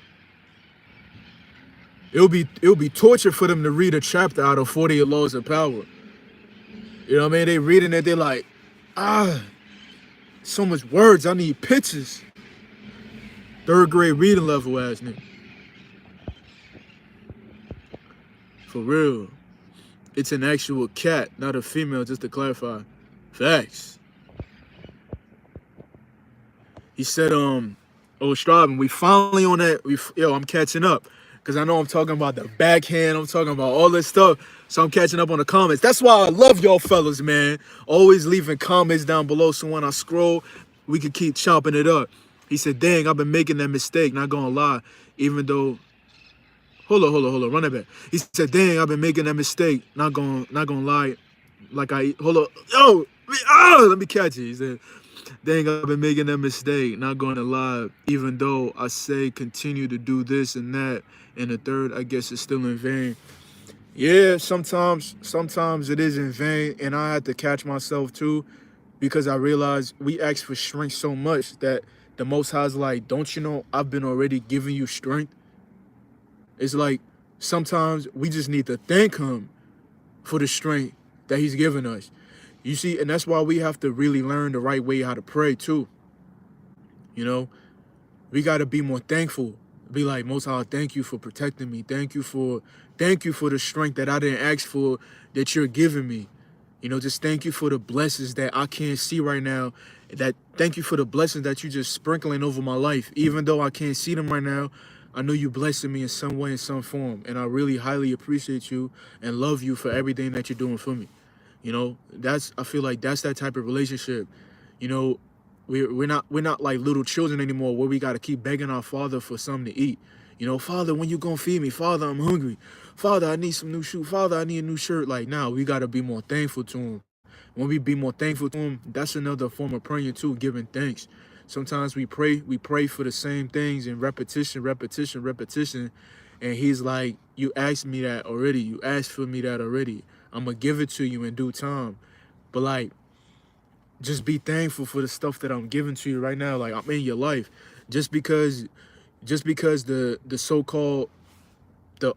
It'll be torture for them to read a chapter out of 48 Laws of Power. You know what I mean? They reading it, they're like, ah, so much words. I need pictures. Third grade reading level ass nigga. For real. It's an actual cat, not a female, just to clarify. Facts. He said, Striving, we finally on that. I'm catching up. Because I know I'm talking about the backhand. I'm talking about all this stuff. So I'm catching up on the comments. That's why I love y'all fellas, man. Always leaving comments down below so when I scroll, we can keep chopping it up. He said, dang, I've been making that mistake. Not gonna lie. Even though... Hold on. Run it back. He said, dang, I've been making that mistake. Not gonna lie. Like hold on. Yo! Let me catch it. He said, dang, I've been making that mistake. Not gonna lie. Even though I say continue to do this and that. And the third, I guess, is still in vain. Yeah, sometimes it is in vain. And I had to catch myself too. Because I realized we ask for strength so much that the Most High's like, don't you know I've been already giving you strength? It's like sometimes we just need to thank him for the strength that he's given us. You see, and that's why we have to really learn the right way how to pray too. You know, we got to be more thankful. Be like, Most High, thank you for protecting me. Thank you for the strength that I didn't ask for that you're giving me. You know, just thank you for the blessings that I can't see right now. Thank you for the blessings that you're just sprinkling over my life. Even though I can't see them right now, I know you blessing me in some way, in some form. And I really highly appreciate you and love you for everything that you're doing for me. You know, I feel like that's that type of relationship. You know, we're not like little children anymore where we got to keep begging our father for something to eat. You know, Father, when you gonna feed me? Father, I'm hungry. Father, I need some new shoes. Father, I need a new shirt. Like, now we got to be more thankful to him. When we be more thankful to him, that's another form of praying too, giving thanks. Sometimes we pray for the same things in repetition. And he's like, you asked me that already. You asked for me that already. I'm going to give it to you in due time. But like, just be thankful for the stuff that I'm giving to you right now. Like, I'm in your life. Just because the so-called the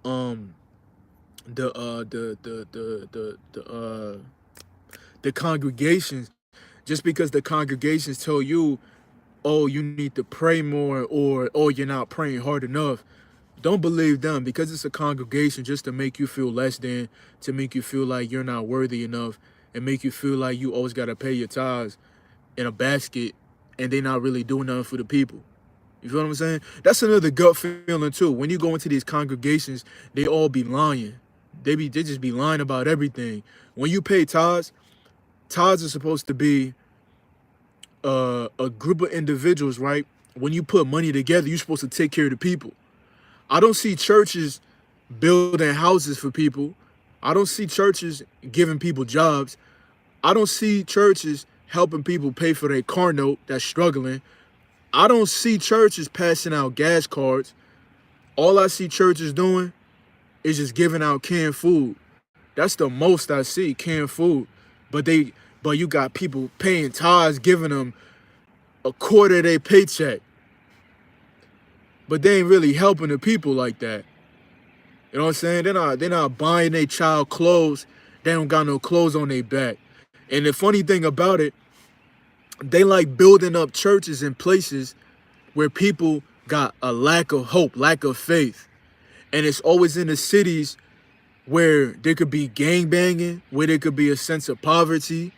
congregations, just because the congregations tell you, oh, you need to pray more, or oh, you're not praying hard enough, don't believe them, because it's a congregation just to make you feel less than, to make you feel like you're not worthy enough, and make you feel like you always got to pay your tithes in a basket, and they're not really doing nothing for the people. You feel what I'm saying? That's another gut feeling too. When you go into these congregations, they all be lying. They just be lying about everything. When you pay tithes are supposed to be a group of individuals, right? When you put money together, you're supposed to take care of the people. I don't see churches building houses for people. I don't see churches giving people jobs. I don't see churches helping people pay for their car note that's struggling. I don't see churches passing out gas cards. All I see churches doing is just giving out canned food. That's the most I see, canned food. But you got people paying tithes, giving them a quarter of their paycheck. But they ain't really helping the people like that. You know what I'm saying? They're not buying their child clothes. They don't got no clothes on their back. And the funny thing about it, they like building up churches in places where people got a lack of hope, lack of faith. And it's always in the cities where there could be gangbanging, where there could be a sense of poverty,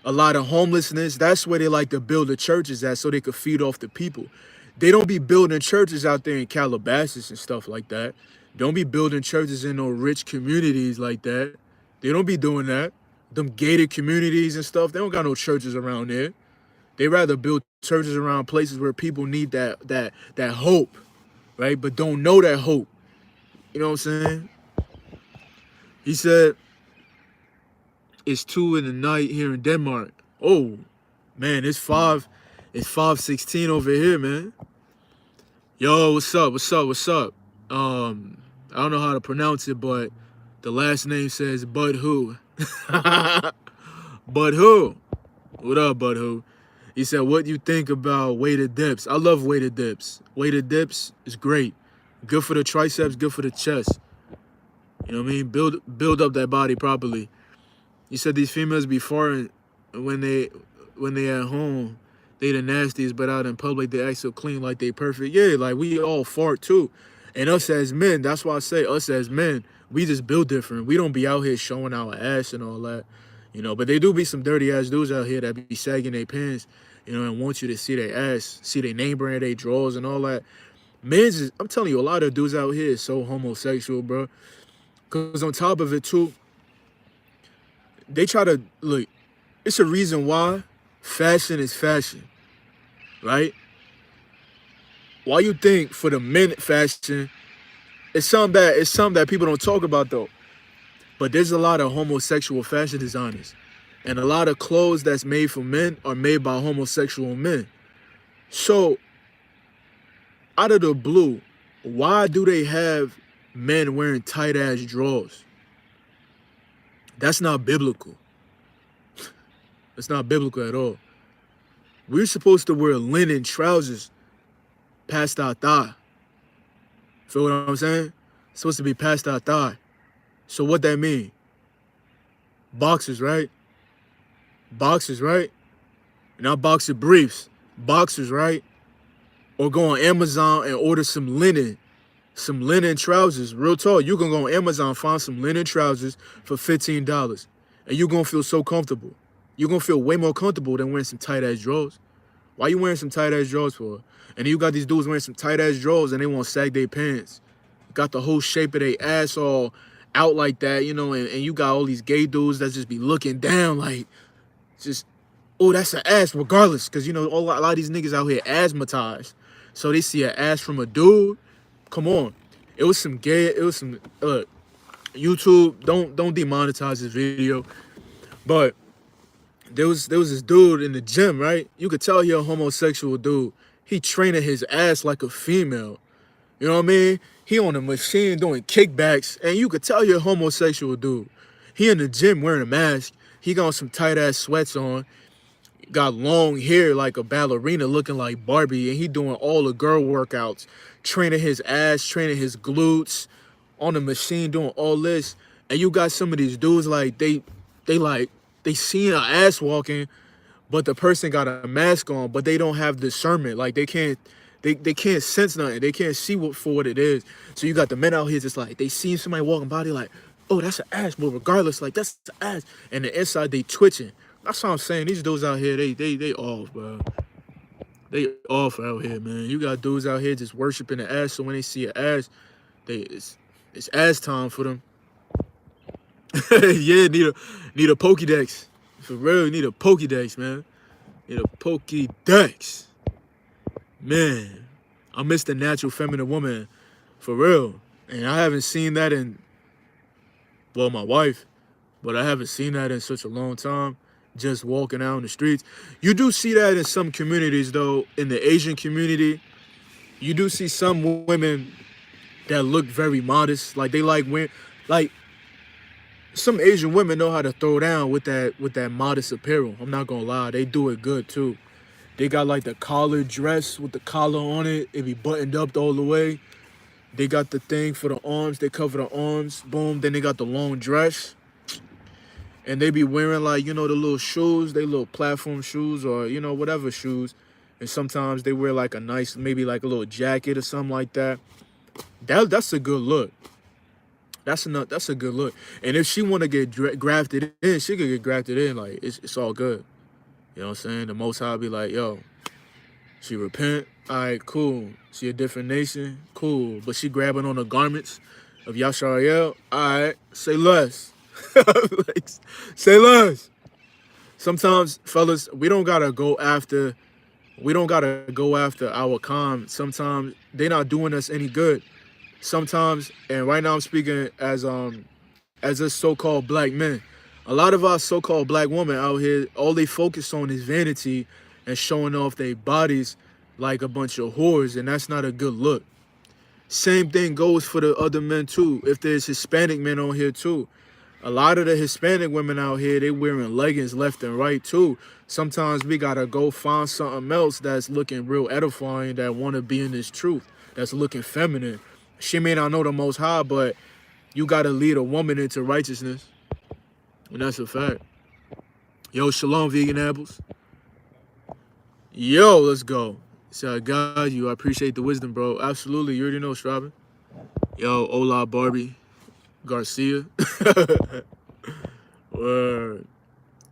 a lot of homelessness. That's where they like to build the churches at, so they could feed off the people. They don't be building churches out there in Calabasas and stuff like that. Don't be building churches in no rich communities like that. They don't be doing that. Them gated communities and stuff, they don't got no churches around there. They rather build churches around places where people need that hope, right? But don't know that hope. You know what I'm saying? He said, it's 2 in the night here in Denmark. Oh, man, it's 5:16 over here, man. Yo, what's up? I don't know how to pronounce it, but the last name says Bud Who. Bud Who. What up, Bud Who? He said, what you think about weighted dips? I love weighted dips. Weighted dips is great. Good for the triceps, good for the chest. You know what I mean? Build up that body properly. You said these females be farting when they at home. They the nastiest, but out in public they act so clean like they perfect. Yeah, like we all fart too. And us as men, that's why I say us as men, we just build different. We don't be out here showing our ass and all that. You know, but they do be some dirty ass dudes out here that be sagging their pants, you know, and want you to see their ass, see their name brand, their drawers and all that. Men's is, I'm telling you, a lot of dudes out here is so homosexual, bro. Cause on top of it too, they try to look. It's a reason why fashion is fashion, right? Why you think for the men fashion, it's something that people don't talk about though. But there's a lot of homosexual fashion designers, and a lot of clothes that's made for men are made by homosexual men. So out of the blue, why do they have men wearing tight ass drawers? That's not biblical. It's not biblical at all. We're supposed to wear linen trousers past our thigh. Feel what I'm saying? It's supposed to be past our thigh. So what that mean? Boxers, right? Boxers, right? Not boxer briefs. Boxers, right? Or go on Amazon and order some linen trousers. Real talk, you can go on Amazon, find some linen trousers for $15. And you're gonna feel so comfortable. You're gonna feel way more comfortable than wearing some tight ass drawers. Why you wearing some tight ass drawers for? And then you got these dudes wearing some tight ass drawers and they want to sag their pants. Got the whole shape of their ass all out like that, you know, and you got all these gay dudes that just be looking down like, just, oh, that's an ass regardless. Because, you know, a lot of these niggas out here asthmatized. So they see an ass from a dude. Come on. It was some, YouTube, don't demonetize this video. But there was this dude in the gym, right? You could tell he a homosexual dude. He training his ass like a female. You know what I mean? He on a machine doing kickbacks, and you could tell you're a homosexual dude. He in the gym wearing a mask. He got some tight ass sweats on. Got long hair like a ballerina looking like Barbie, and he doing all the girl workouts, training his ass, training his glutes, on the machine doing all this. And you got some of these dudes like they seen an ass walking, but the person got a mask on, but they don't have discernment. Like they can't sense nothing. They can't see what for what it is. So you got the men out here just like they see somebody walking by, they like, oh, that's an ass, but regardless, like that's the ass. And the inside they twitching. That's what I'm saying. These dudes out here, they off, bro. They off out here, man. You got dudes out here just worshiping the ass, so when they see an ass, it's ass time for them. Yeah, need a Pokédex. For real, you need a Pokédex, man. Need a Pokédex. Man, I miss the natural feminine woman. For real. And I haven't seen that in, well, my wife, but I haven't seen that in such a long time. Just walking out in the streets. You do see that in some communities, though. In the Asian community, you do see some women that look very modest. Like they like wearing, like some Asian women know how to throw down with that modest apparel. I'm not gonna lie, they do it good too. They got like the collared dress with the collar on it. It be buttoned up all the way. They got the thing for the arms. They cover the arms. Boom. Then they got the long dress. And they be wearing like, you know, the little shoes, they little platform shoes or, you know, whatever shoes. And sometimes they wear like a nice, maybe like a little jacket or something like that. That's a good look. That's a good look. And if she want to get grafted in, she could get grafted in. Like, it's all good. You know what I'm saying? The Most High be like, yo, she repent. All right, cool. She a different nation. Cool. But she grabbing on the garments of Yashariel. All right, say less. Like, say less. Sometimes, fellas, we don't gotta go after our calm. Sometimes they're not doing us any good. Sometimes, and right now I'm speaking as us so-called black men. A lot of our so-called black women out here, all they focus on is vanity and showing off their bodies like a bunch of whores, and that's not a good look. Same thing goes for the other men too. If there's Hispanic men on here too, A lot of the Hispanic women out here, they wearing leggings left and right too. Sometimes we gotta go find something else that's looking real edifying, that wanna be in this truth, that's looking feminine. She may not know the Most High, but you gotta lead a woman into righteousness, and that's a fact. Yo, shalom, vegan apples. Yo, let's go. So I got you. I appreciate the wisdom, bro. Absolutely. You already know, Strabin. Yo, hola, Barbie Garcia. Word.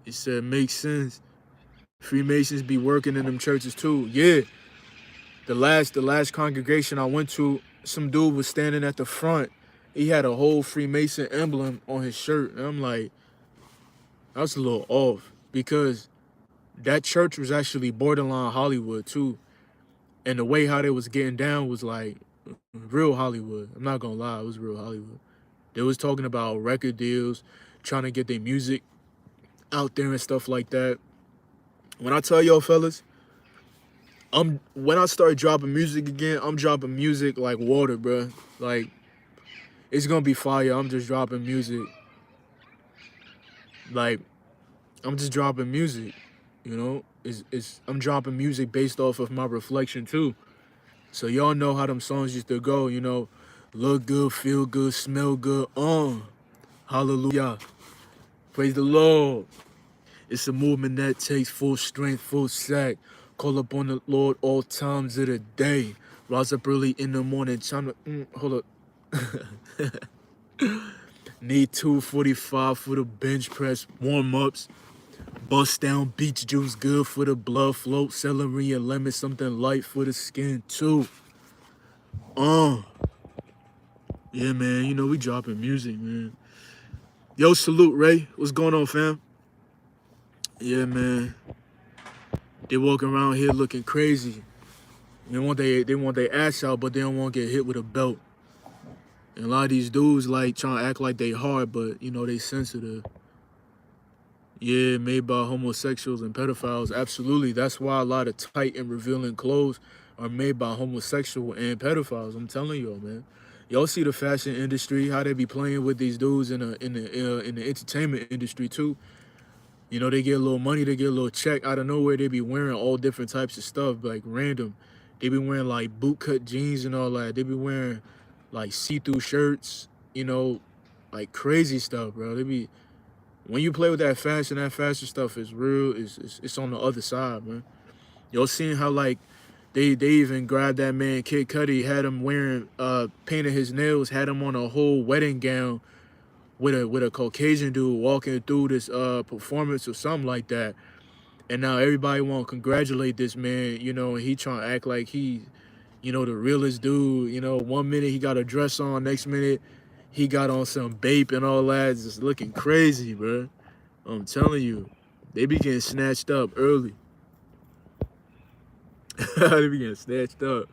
He said, makes sense. Freemasons be working in them churches too. Yeah. The last congregation I went to, some dude was standing at the front. He had a whole Freemason emblem on his shirt. And I'm like, that's a little off. Because that church was actually borderline Hollywood too. And the way how they was getting down was like real Hollywood. I'm not gonna lie, it was real Hollywood. They was talking about record deals, trying to get their music out there and stuff like that. When I tell y'all fellas, when I start dropping music again, I'm dropping music like water, bro. Like, it's gonna be fire. I'm just dropping music. Like, I'm just dropping music, you know? I'm dropping music based off of my reflection too. So y'all know how them songs used to go, you know, look good, feel good, smell good, hallelujah. Praise the Lord. It's a movement that takes full strength, full sack. Call upon the Lord all times of the day. Rise up early in the morning, trying to, hold up. Need 245 for the bench press, warm-ups. Bust down beach juice, good for the blood float. Celery and lemon, something light for the skin too. Yeah, man, you know, we dropping music, man. Yo, salute, Ray. What's going on, fam? Yeah, man. They walking around here looking crazy. They want their ass out, but they don't want to get hit with a belt. And a lot of these dudes like trying to act like they hard, but you know they sensitive. Yeah, made by homosexuals and pedophiles. Absolutely. That's why a lot of tight and revealing clothes are made by homosexual and pedophiles. I'm telling y'all, man. Y'all see the fashion industry, how they be playing with these dudes in the entertainment industry too. You know, they get a little money, they get a little check out of nowhere. They be wearing all different types of stuff, like random. They be wearing like bootcut jeans and all that. They be wearing like see-through shirts, you know, like crazy stuff, bro. They be, when you play with that fashion stuff is real. It's on the other side, man. Y'all seen how like they even grabbed that man Kid Cudi, had him wearing painted his nails, had him on a whole wedding gown with a Caucasian dude walking through this performance or something like that. And now everybody want to congratulate this man, you know, and he trying to act like he, you know, the realest dude. You know, 1 minute he got a dress on, next minute he got on some bape and all that. It's just looking crazy, bro. I'm telling you, they be getting snatched up early. They be getting snatched up.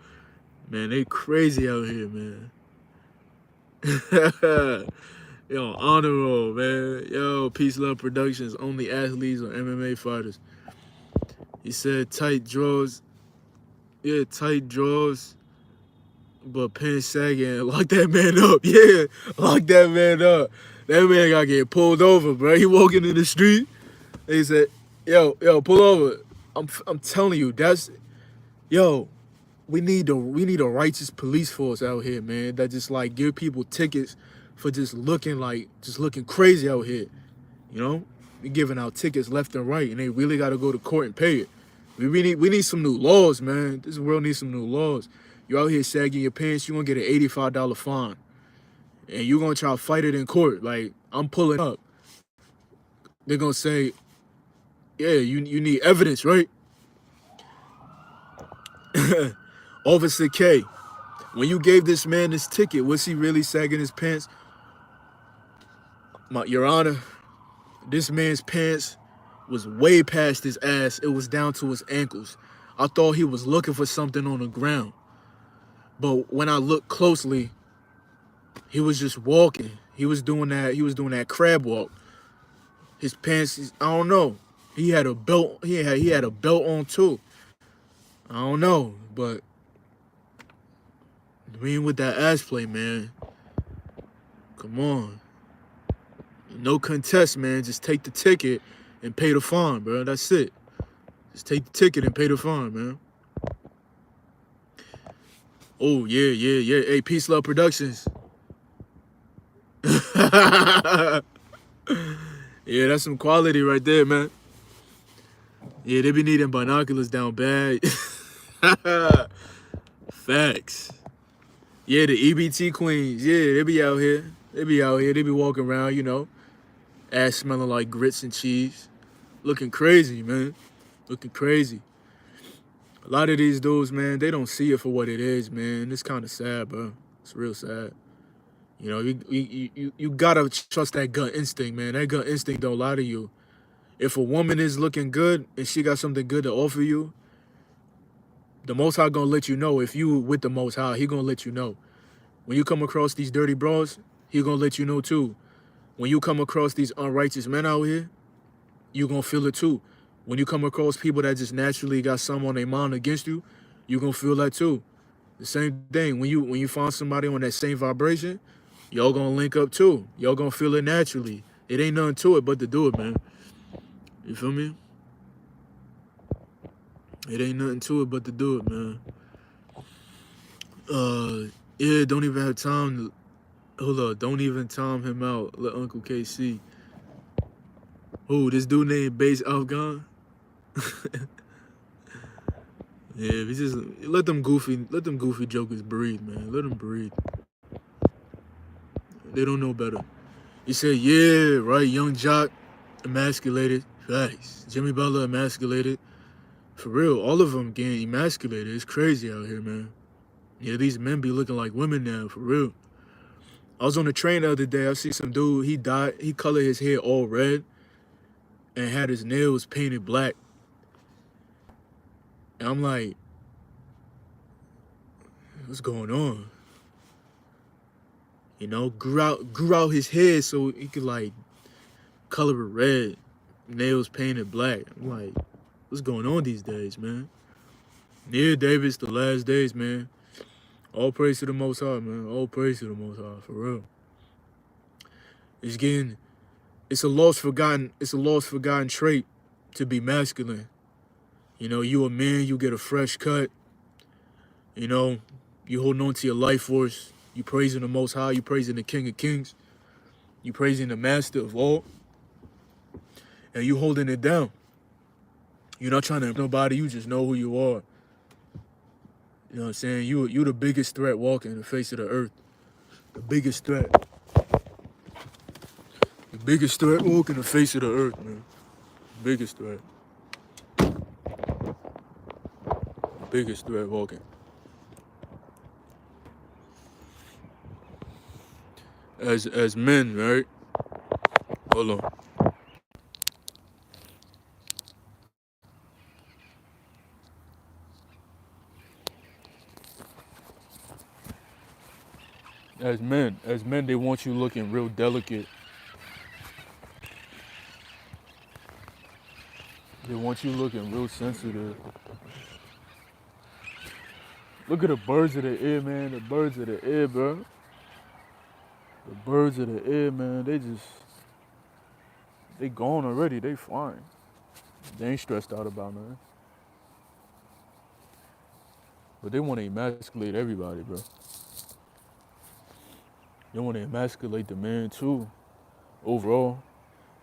Man, they crazy out here, man. Yo, honor roll, man. Yo, Peace Love Productions, only athletes or MMA fighters. He said tight drawers. Yeah, tight drawers, but pants sagging. Lock that man up. Yeah, lock that man up. That man got to get pulled over, bro. He walking in the street. They said, yo, pull over. I'm telling you, yo, we need a righteous police force out here, man, that just like give people tickets for just looking crazy out here. You know? We giving out tickets left and right, and they really gotta go to court and pay it. We need some new laws, man. This world needs some new laws. You out here sagging your pants, you gonna get an $85 fine. And you gonna try to fight it in court. Like, I'm pulling up. They're gonna say, yeah, you need evidence, right? Officer K, when you gave this man this ticket, was he really sagging his pants? Your Honor, this man's pants was way past his ass. It was down to his ankles. I thought he was looking for something on the ground. But when I looked closely, he was just walking. He was doing that crab walk. His pants, I don't know. He had a belt. He had a belt on too. I don't know, but we ain't with that ass play, man. Come on. No contest, man. Just take the ticket and pay the fine, bro. That's it. Just take the ticket and pay the fine, man. Oh, yeah. Hey, Peace Love Productions. Yeah, that's some quality right there, man. Yeah, they be needing binoculars down bad. Facts. Yeah, the EBT queens. Yeah, they be out here. They be out here. They be walking around, ass smelling like grits and cheese. Looking crazy, man. Looking crazy. A lot of these dudes, man, they don't see it for what it is, man. It's kind of sad, bro. It's real sad. You gotta trust that gut instinct, man. That gut instinct don't lie to you. If a woman is looking good and she got something good to offer you, the Most High gonna let you know. If you with the Most High, he gonna let you know. When you come across these dirty bras, he gonna let you know too. When you come across these unrighteous men out here, you gonna feel it too. When you come across people that just naturally got some on their mind against you, you gonna feel that too. The same thing. When you find somebody on that same vibration, y'all gonna link up too. Y'all gonna feel it naturally. It ain't nothing to it but to do it, man. You feel me? It ain't nothing to it but to do it, man. Yeah, don't even have time to, hold up, don't even time him out. Let UncleK see. Who, this dude named Base Afghan? Yeah, we just let them goofy jokers breathe, man. Let them breathe. They don't know better. He said, yeah, right, Young Jock, emasculated. Facts. Jimmy Butler, emasculated. For real, all of them getting emasculated. It's crazy out here, man. Yeah, these men be looking like women now, for real. I was on the train the other day. I see some dude, he died. He colored his hair all red and had his nails painted black. And I'm like, what's going on? Grew out his hair so he could like color it red, nails painted black. I'm like, what's going on these days, man? Yeah, Davis, the last days, man. All praise to the Most High, man. All praise to the Most High, for real. It's a lost forgotten trait to be masculine. You a man, you get a fresh cut. You holding on to your life force. You praising the Most High. You praising the King of Kings. You praising the Master of all. And you holding it down. You're not trying to nobody. You just know who you are. You know what I'm saying? You the biggest threat walking the face of the earth. The biggest threat. The biggest threat walking the face of the earth, man. The biggest threat. The biggest threat walking. As men, right? Hold on. As men, they want you looking real delicate. They want you looking real sensitive. Look at the birds of the air, man. The birds of the air, bro. The birds of the air, man. They gone already. They fine. They ain't stressed out about nothing. But they want to emasculate everybody, bro. They want to emasculate the man too, overall.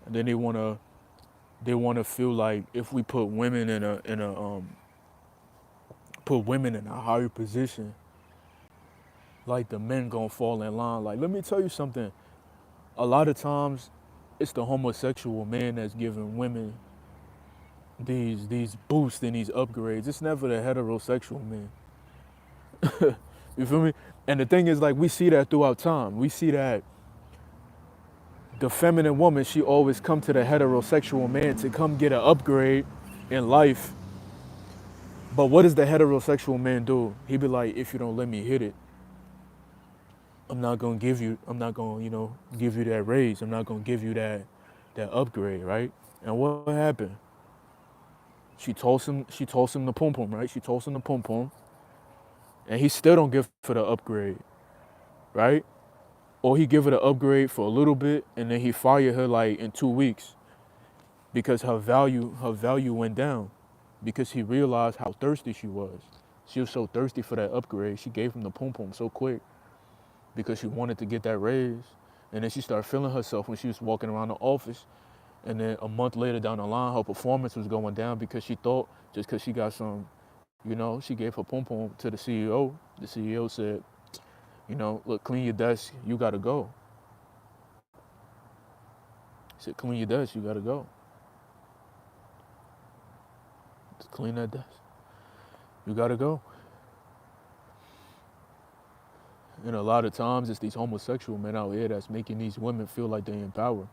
And then they wanna feel like if we put women in a higher position, like the men gonna fall in line. Like, let me tell you something. A lot of times, it's the homosexual man that's giving women these boosts and these upgrades. It's never the heterosexual man. You feel me? And the thing is, like, we see that throughout time. We see that the feminine woman, she always come to the heterosexual man to come get an upgrade in life. But what does the heterosexual man do? He be like, if you don't let me hit it, I'm not gonna give you that raise. I'm not gonna give you that upgrade, right? And what happened? She tossed him the pom pom, right? She tossed him the pom pom. And he still don't give for the upgrade, right? Or he give her the upgrade for a little bit and then he fire her like in 2 weeks because her value went down because he realized how thirsty she was. She was so thirsty for that upgrade. She gave him the pom pom so quick because she wanted to get that raise. And then she started feeling herself when she was walking around the office. And then a month later down the line, her performance was going down because she thought just because she got some, she gave her pom pom to the CEO. The CEO said, look, clean your desk, you gotta go. He said, clean your desk, you gotta go. Just clean that desk. You gotta go. And a lot of times it's these homosexual men out here that's making these women feel like they empower.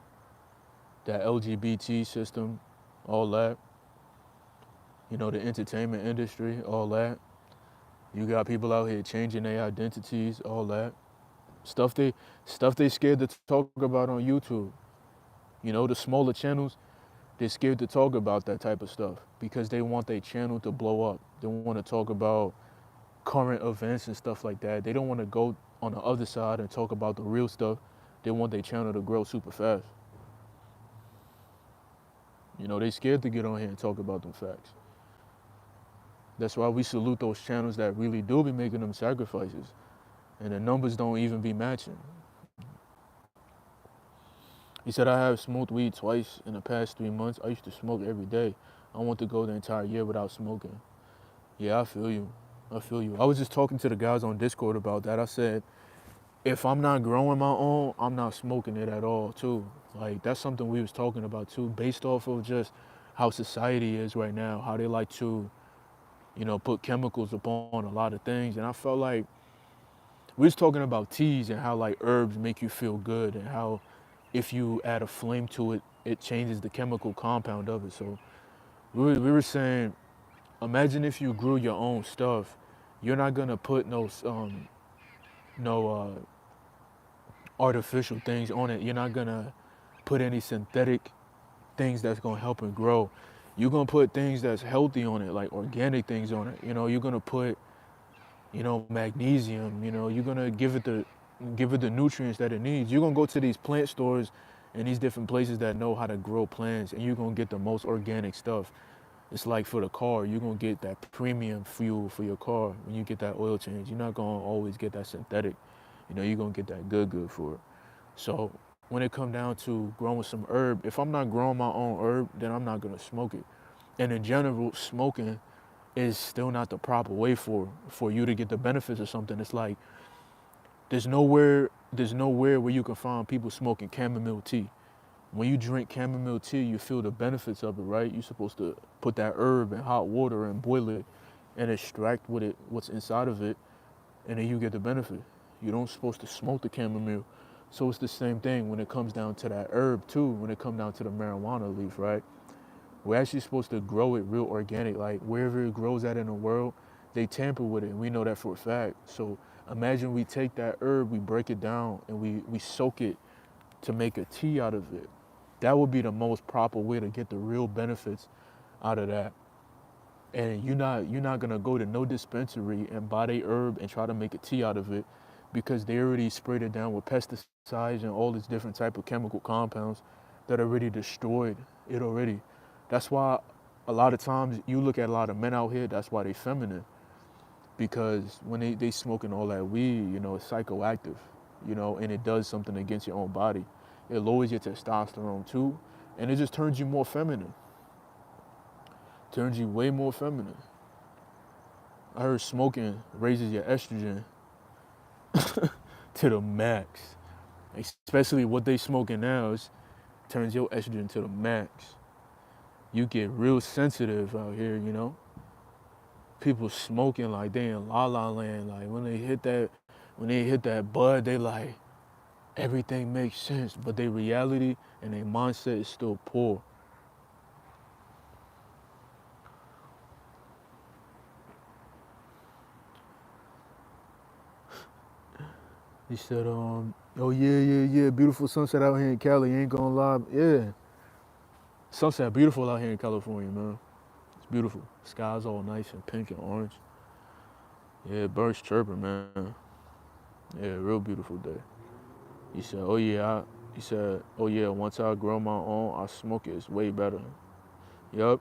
That LGBT system, all that. The entertainment industry, all that. You got people out here changing their identities, all that. Stuff they scared to talk about on YouTube. The smaller channels, they're scared to talk about that type of stuff because they want their channel to blow up. They want to talk about current events and stuff like that. They don't want to go on the other side and talk about the real stuff. They want their channel to grow super fast. They scared to get on here and talk about them facts. That's why we salute those channels that really do be making them sacrifices. And the numbers don't even be matching. He said, I have smoked weed twice in the past 3 months. I used to smoke every day. I want to go the entire year without smoking. Yeah, I feel you. I was just talking to the guys on Discord about that. I said, if I'm not growing my own, I'm not smoking it at all, too. Like, that's something we was talking about, too, based off of just how society is right now, how they like to, put chemicals upon a lot of things. And I felt like we was talking about teas and how, like, herbs make you feel good and how if you add a flame to it, it changes the chemical compound of it. So we were saying, imagine if you grew your own stuff, you're not gonna put no artificial things on it. You're not gonna put any synthetic things that's gonna help it grow. You're gonna put things that's healthy on it, like organic things on it. You're gonna put, magnesium. You're gonna give it the nutrients that it needs. You're gonna go to these plant stores and these different places that know how to grow plants, and you're gonna get the most organic stuff. It's like for the car, you're gonna get that premium fuel for your car when you get that oil change. You're not gonna always get that synthetic. You're gonna get that good for it. So when it come down to growing some herb, if I'm not growing my own herb, then I'm not gonna smoke it. And in general, smoking is still not the proper way for you to get the benefits of something. It's like there's nowhere where you can find people smoking chamomile tea. When you drink chamomile tea, you feel the benefits of it, right? You're supposed to put that herb in hot water and boil it and extract what's inside of it, and then you get the benefit. You don't supposed to smoke the chamomile. So it's the same thing when it comes down to that herb too, when it comes down to the marijuana leaf, right? We're actually supposed to grow it real organic, like wherever it grows at in the world, they tamper with it, and we know that for a fact. So imagine we take that herb, we break it down, and we soak it to make a tea out of it. That would be the most proper way to get the real benefits out of that. And you're not gonna go to no dispensary and buy the herb and try to make a tea out of it because they already sprayed it down with pesticides and all these different type of chemical compounds that already destroyed it already. That's why a lot of times you look at a lot of men out here, that's why they feminine. Because when they smoking all that weed, it's psychoactive, and it does something against your own body. It lowers your testosterone too, and it just turns you more feminine. Turns you way more feminine. I heard smoking raises your estrogen to the max. Especially what they smoking now is turns your estrogen to the max. You get real sensitive out here. People smoking like they in la la land. Like when they hit that bud, they like everything makes sense, but their reality and their mindset is still poor. He said, oh yeah, beautiful sunset out here in Cali, ain't gonna lie. Yeah. Sunset beautiful out here in California, man. It's beautiful. Sky's all nice and pink and orange. Yeah, birds chirping, man. Yeah, real beautiful day. He said, oh yeah, he said, oh yeah, once I grow my own, I smoke it. It's way better. Yup,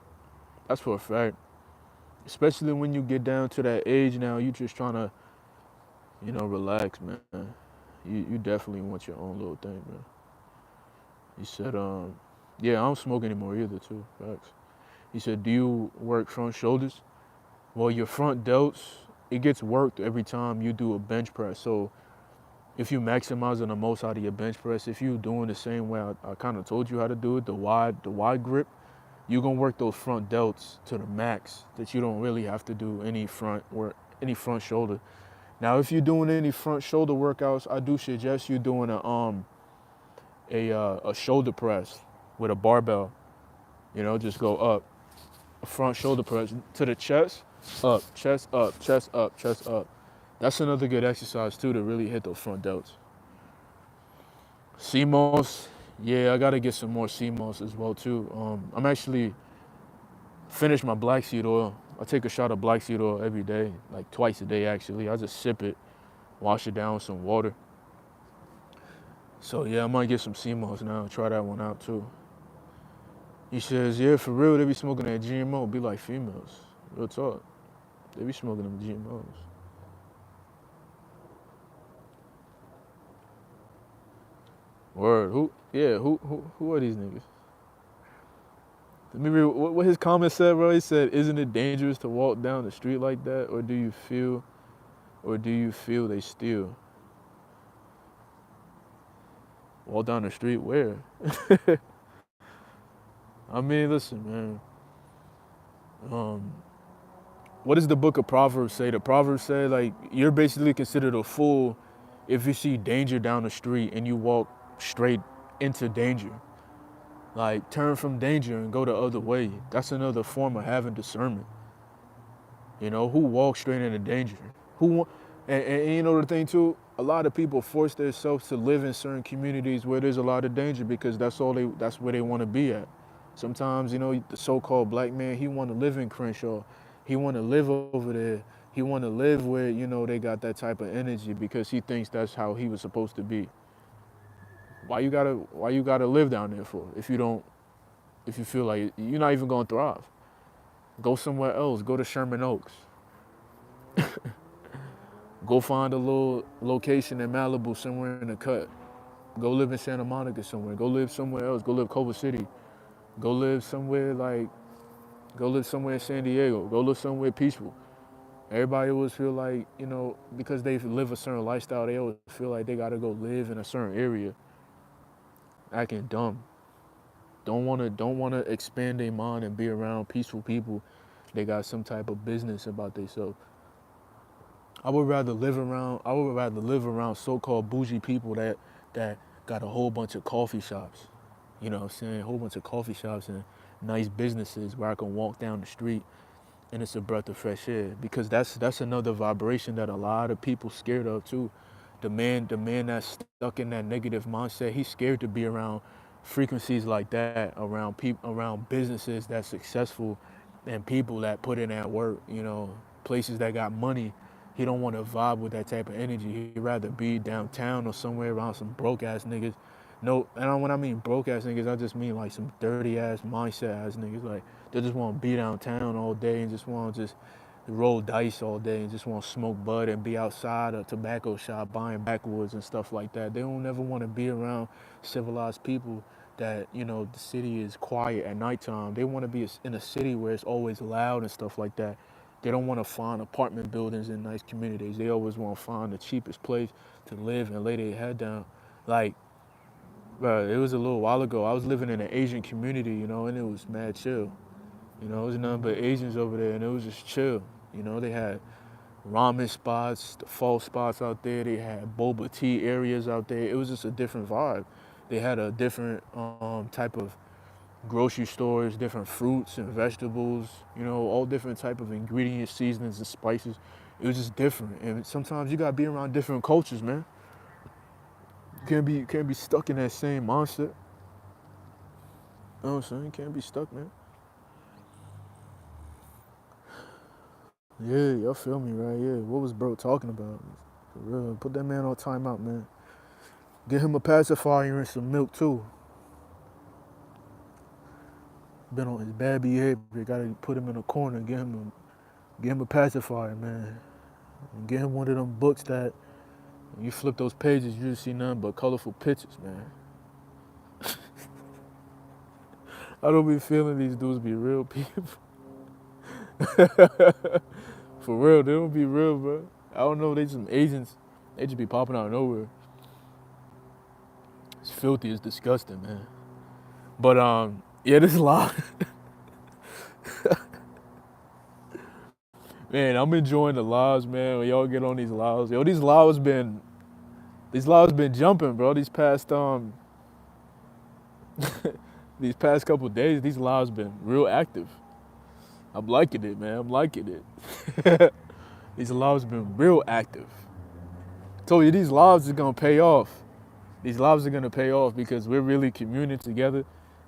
that's for a fact. Especially when you get down to that age now, you just trying to, relax, man. You definitely want your own little thing, man. He said, yeah, I don't smoke anymore either, too. Facts. He said, do you work front shoulders? Well, your front delts, it gets worked every time you do a bench press. So if you maximizing the most out of your bench press, if you doing the same way I kind of told you how to do it, the wide grip, you're gonna work those front delts to the max that you don't really have to do any front work, any front shoulder. Now, if you're doing any front shoulder workouts, I do suggest you doing a shoulder press with a barbell. Just go up, a front shoulder press to the chest, up, chest up, chest up, chest up. That's another good exercise too to really hit those front delts. CMOS, yeah, I gotta get some more CMOS as well too. I'm actually finished my black seed oil. I take a shot of black seed oil every day, like twice a day actually. I just sip it, wash it down with some water. So yeah, I might get some CMOS now. Try that one out too. He says, yeah, for real, they be smoking that GMO. Be like females. Real talk. They be smoking them GMOs. Word. Who? Yeah. Who are these niggas? Let me read what his comment said, bro. He said, "Isn't it dangerous to walk down the street like that, or do you feel they steal? Walk down the street where? I mean, listen, man. Um, what does the book of Proverbs say? The Proverbs say like you're basically considered a fool if you see danger down the street and you walk straight into danger. Like turn from danger and go the other way. That's another form of having discernment. Who walks straight into danger? Who and you know the thing too, a lot of people force themselves to live in certain communities where there's a lot of danger because that's where they want to be at. Sometimes, the so-called black man, he want to live in Crenshaw. He want to live over there. He want to live where, they got that type of energy because he thinks that's how he was supposed to be. Why you gotta live down there for if you feel like you're not even gonna thrive? Go somewhere else. Go to Sherman Oaks. Go find a little location in Malibu somewhere in the cut. Go live in Santa Monica somewhere. Go live somewhere else. Go live Culver City. Go live somewhere go live somewhere in San Diego. Go live somewhere peaceful. Everybody always feel like, because they live a certain lifestyle, they always feel like they gotta go live in a certain area. Acting dumb. Don't wanna expand their mind and be around peaceful people. They got some type of business about themselves. I would rather live around so-called bougie people that got a whole bunch of coffee shops. You know what I'm saying? A whole bunch of coffee shops and nice businesses where I can walk down the street and it's a breath of fresh air. Because that's another vibration that a lot of people scared of too. The man that's stuck in that negative mindset, he's scared to be around frequencies like that, around people, around businesses that's successful and people that put in that work, places that got money. He don't want to vibe with that type of energy. He'd rather be downtown or somewhere around some broke ass niggas. No, and when I mean broke ass niggas, I just mean like some dirty ass mindset ass niggas. Like they just want to be downtown all day and just want to just roll dice all day and just want to smoke bud and be outside a tobacco shop buying backwoods and stuff like that. They don't ever want to be around civilized people that, the city is quiet at nighttime. They want to be in a city where it's always loud and stuff like that. They don't want to find apartment buildings in nice communities. They always want to find the cheapest place to live and lay their head down. Like, bro, it was a little while ago. I was living in an Asian community, and it was mad chill. It was nothing but Asians over there, and it was just chill. They had ramen spots, the fall spots out there. They had boba tea areas out there. It was just a different vibe. They had a different type of grocery stores, different fruits and vegetables, all different type of ingredients, seasonings, and spices. It was just different. And sometimes you gotta be around different cultures, man. You can't be stuck in that same mindset. You know what I'm saying? You can't be stuck, man. Yeah, y'all feel me, right? Yeah. What was bro talking about? For real. Put that man on timeout, man. Get him a pacifier and some milk too. Been on his bad behavior. Gotta put him in a corner. Get him a pacifier, man. And get him one of them books that when you flip those pages, you just see nothing but colorful pictures, man. I don't be feeling these dudes be real people. For real, they don't be real, bro. I don't know, they some agents. They just be popping out of nowhere. It's filthy, it's disgusting, man. But yeah, this live. Man, I'm enjoying the lives, man. When y'all get on these lives. Yo, these lives been jumping, bro. These past couple days, these lives been real active. I'm liking it, man. I'm liking it. These lives been real active. Told you these lives is gonna pay off. These lives are gonna pay off because we're really communing together,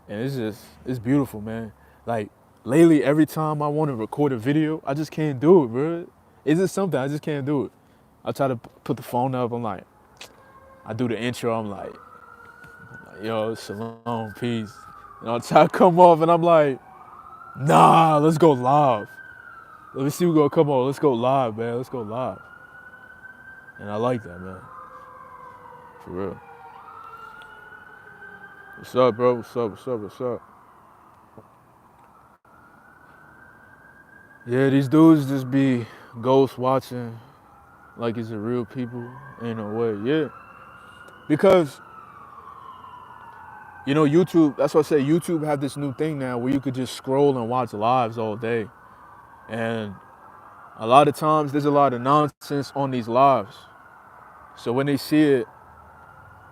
and it's beautiful, man. Like lately, every time I want to record a video, I just can't do it, bro. It's just something I just can't do it. I try to put the phone up. I'm like, I do the intro. I'm like, yo, shalom, peace. And I try to come off, and I'm like, nah, let's go live. Let me see what's gonna come on. Let's go live, man. Let's go live. And I like that, man. For real. What's up, bro? What's up? What's up? What's up? Yeah, these dudes just be ghost watching like it's a real people in a way. Yeah. Because, you know, YouTube, that's why I say YouTube have this new thing now where you could just scroll and watch lives all day. And a lot of times there's a lot of nonsense on these lives. So when they see it,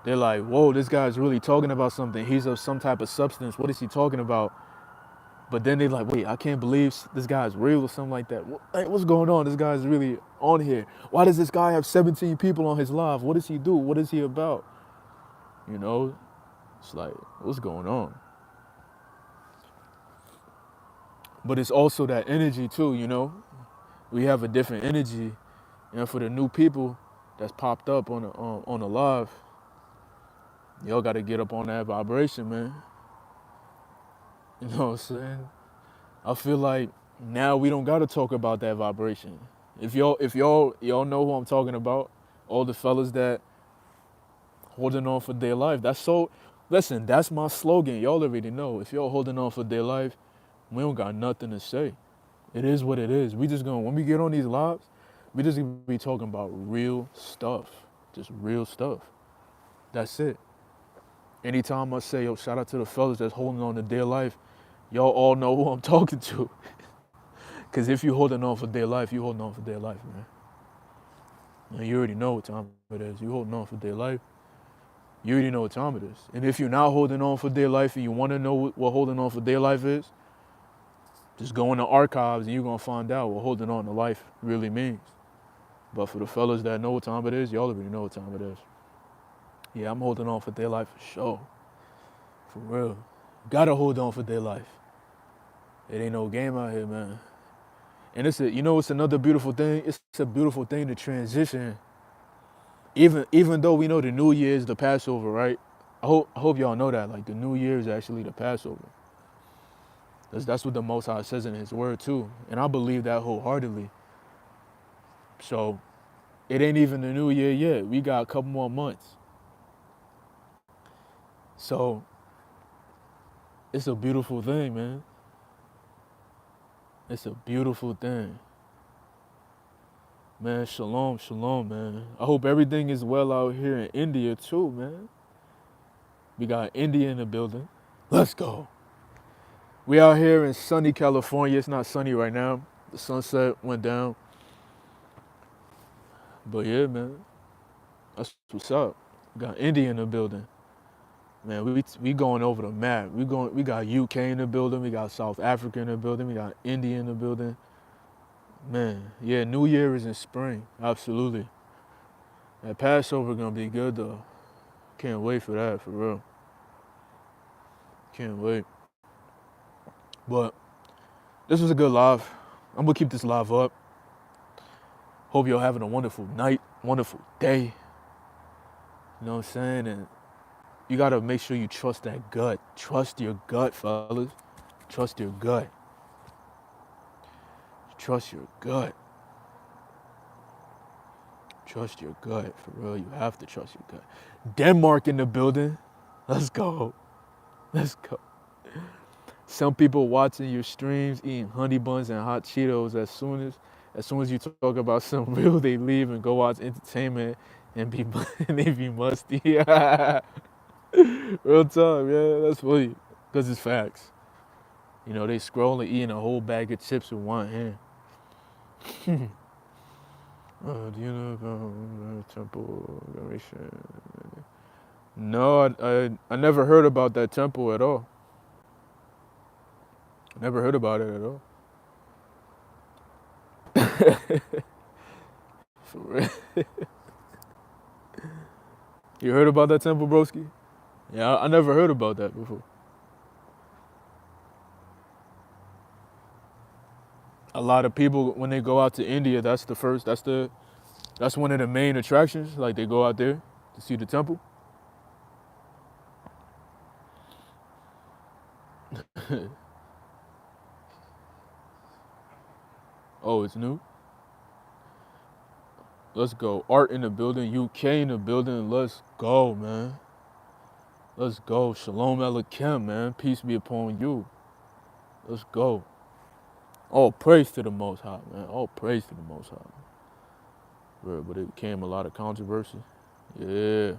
they're like, whoa, this guy's really talking about something. He's of some type of substance. What is he talking about? But then they're like, wait, I can't believe this guy's real or something like that. What's going on? This guy's really on here. Why does this guy have 17 people on his live? What does he do? What is he about? You know, it's like, what's going on? But it's also that energy too, you know? We have a different energy. And for the new people that's popped up on the live, y'all got to get up on that vibration, man. You know what I'm saying? I feel like now we don't got to talk about that vibration. If y'all know who I'm talking about, all the fellas that holding on for their life. Listen, that's my slogan. Y'all already know. If y'all holding on for their life, we don't got nothing to say. It is what it is. When we get on these lives, we just gonna be talking about real stuff. Just real stuff. That's it. Anytime I say, yo, shout out to the fellas that's holding on to their life, y'all all know who I'm talking to. Because if you holding on for their life, you holding on for their life, man. And you already know what time it is. You holding on for their life, you already know what time it is. And if you're not holding on for their life and you want to know what holding on for their life is, just go in the archives and you're going to find out what holding on to life really means. But for the fellas that know what time it is, y'all already know what time it is. Yeah, I'm holding on for their life for sure. For real. Gotta hold on for their life. It ain't no game out here, man. And it's another beautiful thing. It's a beautiful thing to transition. Even though we know the New Year is the Passover, right? I hope y'all know that. Like the New Year is actually the Passover. That's what the Most High says in His Word too, and I believe that wholeheartedly. So it ain't even the New Year yet. We got a couple more months. So it's a beautiful thing, man. It's a beautiful thing. Man, shalom, shalom, man. I hope everything is well out here in India too, man. We got India in the building. Let's go. We out here in sunny California. It's not sunny right now. The sunset went down. But yeah, man. That's what's up. We got India in the building. Man, we going over the map. We got UK in the building. We got South Africa in the building. We got India in the building. Man, yeah, New Year is in spring. Absolutely. That Passover gonna be good though. Can't wait for that, for real. Can't wait. But this was a good live. I'm gonna keep this live up. Hope y'all having a wonderful night, wonderful day. You know what I'm saying? And you gotta make sure you trust that gut. Trust your gut, fellas. Trust your gut. Trust your gut. Trust your gut. For real, you have to trust your gut. Denmark in the building. Let's go. Let's go. Some people watching your streams eating honey buns and hot Cheetos as soon as you talk about something real, they leave and go watch entertainment and be and they be musty. Real talk, yeah, that's funny. Cause it's facts. You know, they scrolling eating a whole bag of chips with one hand. Do you know about temple generation? No, I never heard about that temple at all. Never heard about it at all. For real. You heard about that temple, broski? Yeah, I never heard about that before. A lot of people when they go out to India, that's one of the main attractions. Like they go out there to see the temple. Oh, it's new. Let's go. Art in the building, UK in the building. Let's go, man. Let's go. Shalom Aleichem, man. Peace be upon you. Let's go. All praise to the Most High, man. All praise to the Most High. Real, but it became a lot of controversy. Yeah.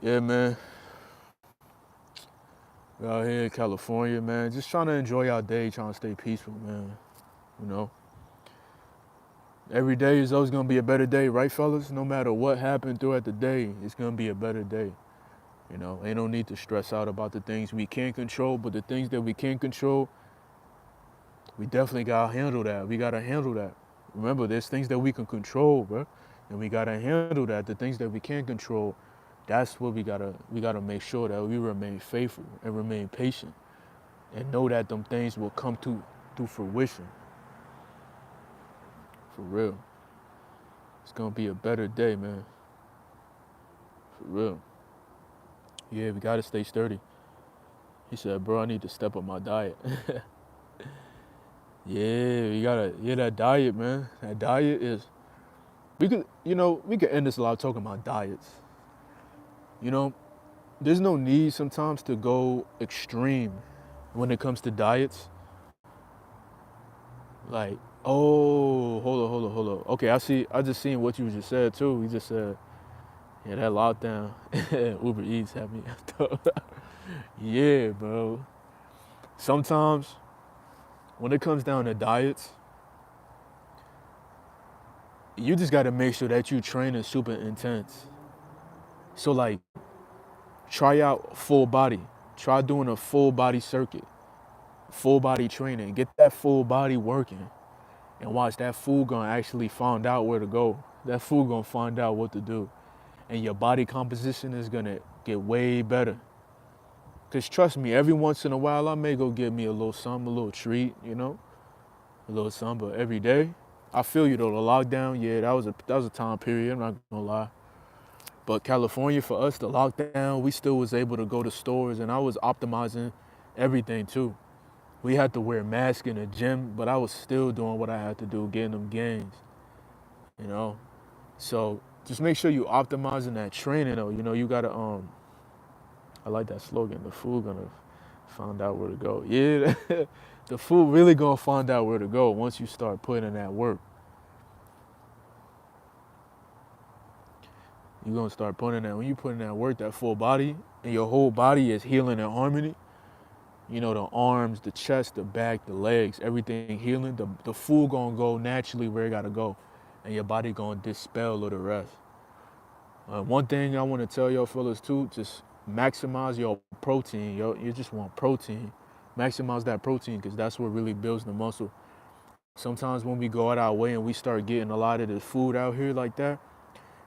Yeah, man. We're out here in California, man. Just trying to enjoy our day, trying to stay peaceful, man. You know? Every day is always going to be a better day, right, fellas? No matter what happened throughout the day, it's going to be a better day. You know, ain't no need to stress out about the things we can't control, but the things that we can control, we definitely gotta handle that. We gotta handle that. Remember, there's things that we can control, bro, and we gotta handle that. The things that we can't control, that's what we gotta make sure that we remain faithful and remain patient, and know that them things will come to fruition. For real, it's gonna be a better day, man. For real. Yeah, we gotta stay sturdy. He said, bro, I need to step up my diet. Yeah, you gotta, yeah, that diet, man. That diet is, we could end this live talking about diets. You know, there's no need sometimes to go extreme when it comes to diets. Like, oh, hold on. Okay, I just seen what you just said too. You just said, yeah, that lockdown, Uber Eats had me. Yeah, bro. Sometimes when it comes down to diets, you just gotta make sure that you training super intense. So like, try out full body. Try doing a full body circuit, full body training. Get that full body working, and watch that food gonna actually find out where to go. That food gonna find out what to do, and your body composition is gonna get way better. Cause trust me, every once in a while I may go get me a little something, a little treat, a little something. But every day, I feel you though. The lockdown, yeah, that was a time period. I'm not gonna lie. But California, for us, the lockdown, we still was able to go to stores, and I was optimizing everything too. We had to wear masks in the gym, but I was still doing what I had to do, getting them gains, you know? So just make sure you optimizing that training though. You gotta, I like that slogan, the food gonna find out where to go. Yeah, the food really gonna find out where to go once you start putting in that work. You're gonna start putting in that, when you put in that work, that full body, and your whole body is healing in harmony, the arms, the chest, the back, the legs, everything healing, the food gonna go naturally where it gotta go, and your body gonna dispel of the rest. One thing I wanna tell y'all fellas too, just maximize your protein. You just want protein. Maximize that protein, because that's what really builds the muscle. Sometimes when we go out our way and we start getting a lot of the food out here like that,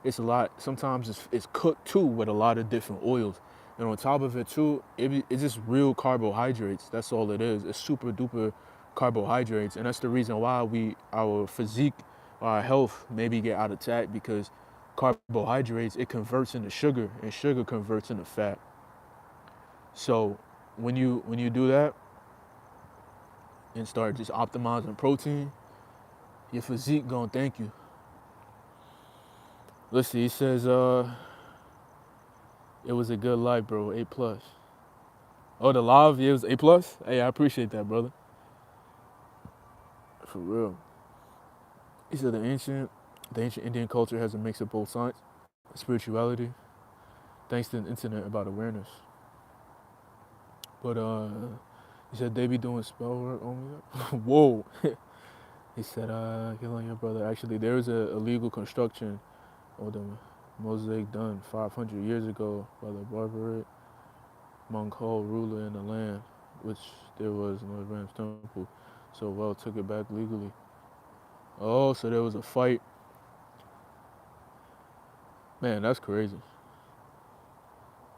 it's a lot. Sometimes it's cooked too with a lot of different oils, and on top of it too, it's just real carbohydrates. That's all it is. It's super duper carbohydrates, and that's the reason why our physique, our health maybe get out of attack, because carbohydrates, it converts into sugar, and sugar converts into fat. So when you do that and start just optimizing protein, your physique gonna thank you. Let's see, he says, it was a good life, bro, A plus. Oh, the live, yeah, it was A plus? Hey, I appreciate that, brother. For real. He said the ancient Indian culture has a mix of both science and spirituality, thanks to the internet about awareness. But he said they be doing spell work on me. Whoa. He said, killing your brother. Actually, there was a illegal construction of the mosaic done 500 years ago by the barbaric Mongol ruler in the land, which there was no advanced temple. So well took it back legally. Oh, so there was a fight. Man, that's crazy.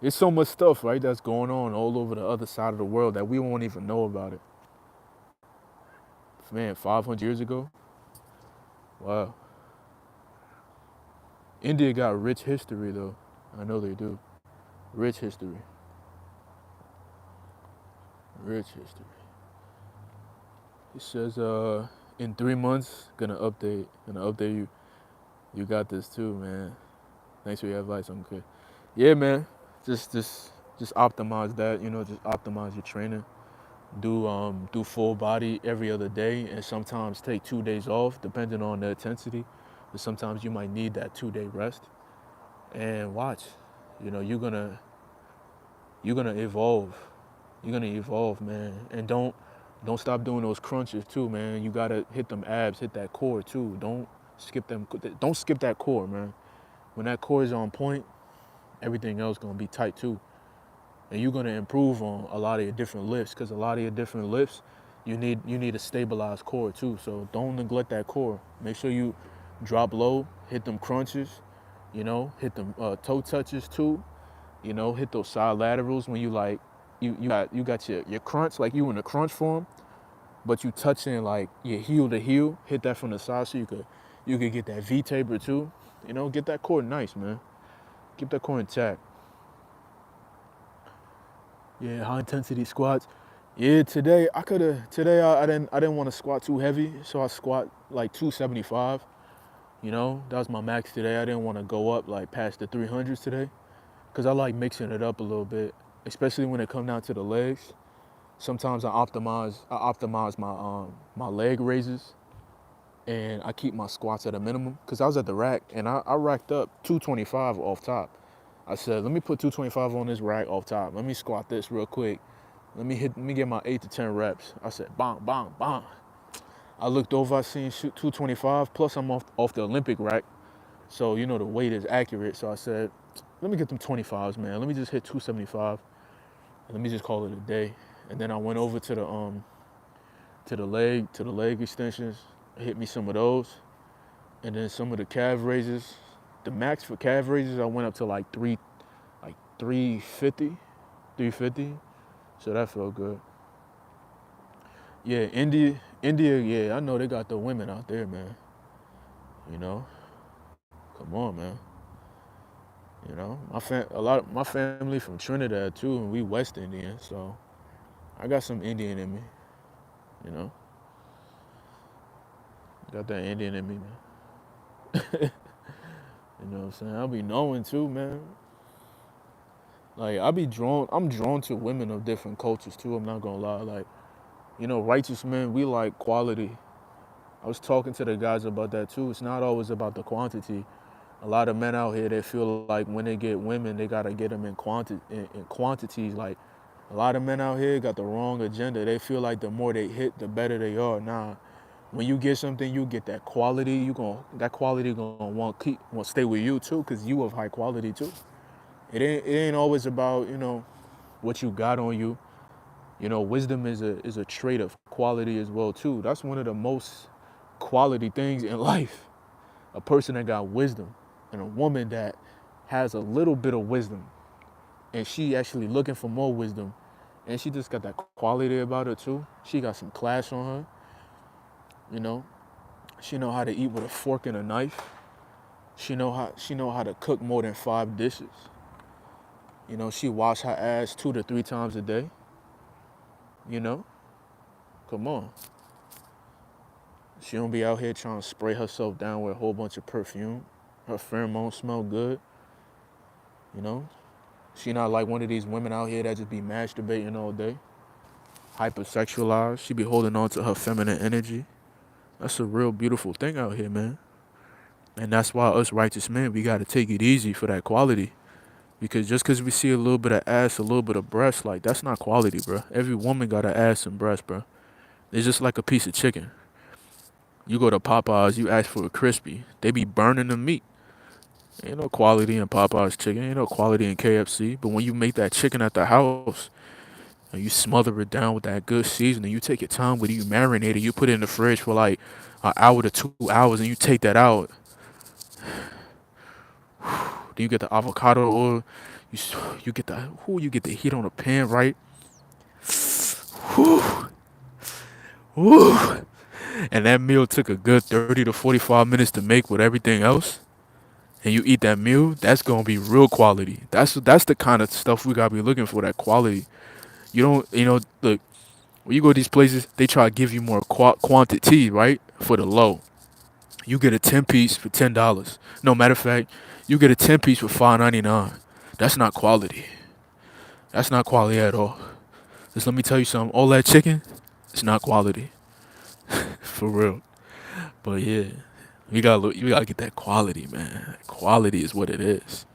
There's so much stuff, right, that's going on all over the other side of the world that we won't even know about it. Man, 500 years ago? Wow. India got rich history, though. I know they do. Rich history. Rich history. He says, in 3 months, gonna update you. You got this too, man. Thanks for your advice, UncleK. Yeah, man. Just optimize that. Just optimize your training. Do full body every other day, and sometimes take 2 days off, depending on the intensity. But sometimes you might need that 2-day rest. And watch, you're gonna evolve. You're gonna evolve, man. And don't stop doing those crunches too, man. You gotta hit them abs, hit that core too. Don't skip that core, man. When that core is on point, everything else gonna be tight too. And you're gonna improve on a lot of your different lifts, because a lot of your different lifts, you need a stabilized core too. So don't neglect that core. Make sure you drop low, hit them crunches, hit them toe touches too. Hit those side laterals when you got your crunch, like you in a crunch form, but you touching like your heel to heel. Hit that from the side so you could get that V taper too. Get that core nice, man. Keep that core intact. Yeah, high intensity squats. Yeah, today I didn't want to squat too heavy, so I squat like 275. That was my max today. I didn't want to go up like past the 300s today, because I like mixing it up a little bit, especially when it comes down to the legs. Sometimes I optimize my leg raises, and I keep my squats at a minimum, because I was at the rack and I racked up 225 off top. I said, let me put 225 on this rack off top. Let me squat this real quick. Let me get my 8 to 10 reps. I said, bang, bang, bang. I looked over, I seen 225, plus I'm off the Olympic rack. So, the weight is accurate. So I said, let me get them 25s, man. Let me just hit 275. And let me just call it a day. And then I went over to the leg extensions, hit me some of those. And then some of the calf raises. The max for calf raises, I went up to like 350. So that felt good. Yeah, India, yeah, I know they got the women out there, man. Come on, man. A lot of my family from Trinidad too, and we West Indian, so I got some Indian in me. Got that Indian in me, man. You know what I'm saying? I'll be knowing too, man. Like I'm drawn to women of different cultures too. I'm not gonna lie. Like, righteous men, we like quality. I was talking to the guys about that too. It's not always about the quantity. A lot of men out here, they feel like when they get women, they gotta get them in quantities. Like, a lot of men out here got the wrong agenda. They feel like the more they hit, the better they are. Nah, when you get something, you get that quality. That quality gonna want stay with you too, cause you of high quality too. It ain't always about what you got on you. Wisdom is a trait of quality as well too. That's one of the most quality things in life. A person that got wisdom, and a woman that has a little bit of wisdom, and she actually looking for more wisdom, and she just got that quality about her too. She got some class on her. She know how to eat with a fork and a knife. She know how to cook more than 5 dishes. She wash her ass 2 to 3 times a day. You know, come on. She don't be out here trying to spray herself down with a whole bunch of perfume. Her pheromones smell good. You know, she not like one of these women out here that just be masturbating all day, hypersexualized. She be holding on to her feminine energy. That's a real beautiful thing out here, man. And that's why us righteous men, we gotta take it easy for that quality. Because just because we see a little bit of ass, a little bit of breast, like that's not quality, bro. Every woman got an ass and breast, bro. It's just like a piece of chicken. You go to Popeyes, you ask for a crispy. They be burning the meat. Ain't no quality in Popeyes chicken. Ain't no quality in KFC. But when you make that chicken at the house and you smother it down with that good seasoning, you take your time with it, you marinate it, you put it in the fridge for like an hour to 2 hours, and you take that out. Then you get the avocado oil. You you get the heat on the pan right. Whew, whew. And that meal took a good 30 to 45 minutes to make with everything else. And you eat that meal, that's gonna be real quality. That's the kind of stuff we gotta be looking for. That quality. You don't, look, when you go to these places, they try to give you more quantity, right, for the low. You get a 10 piece for $10. No, matter of fact, you get a 10 piece for $5.99. That's not quality. That's not quality at all. Just let me tell you something. All that chicken, it's not quality. For real. But yeah, you gotta get that quality, man. Quality is what it is.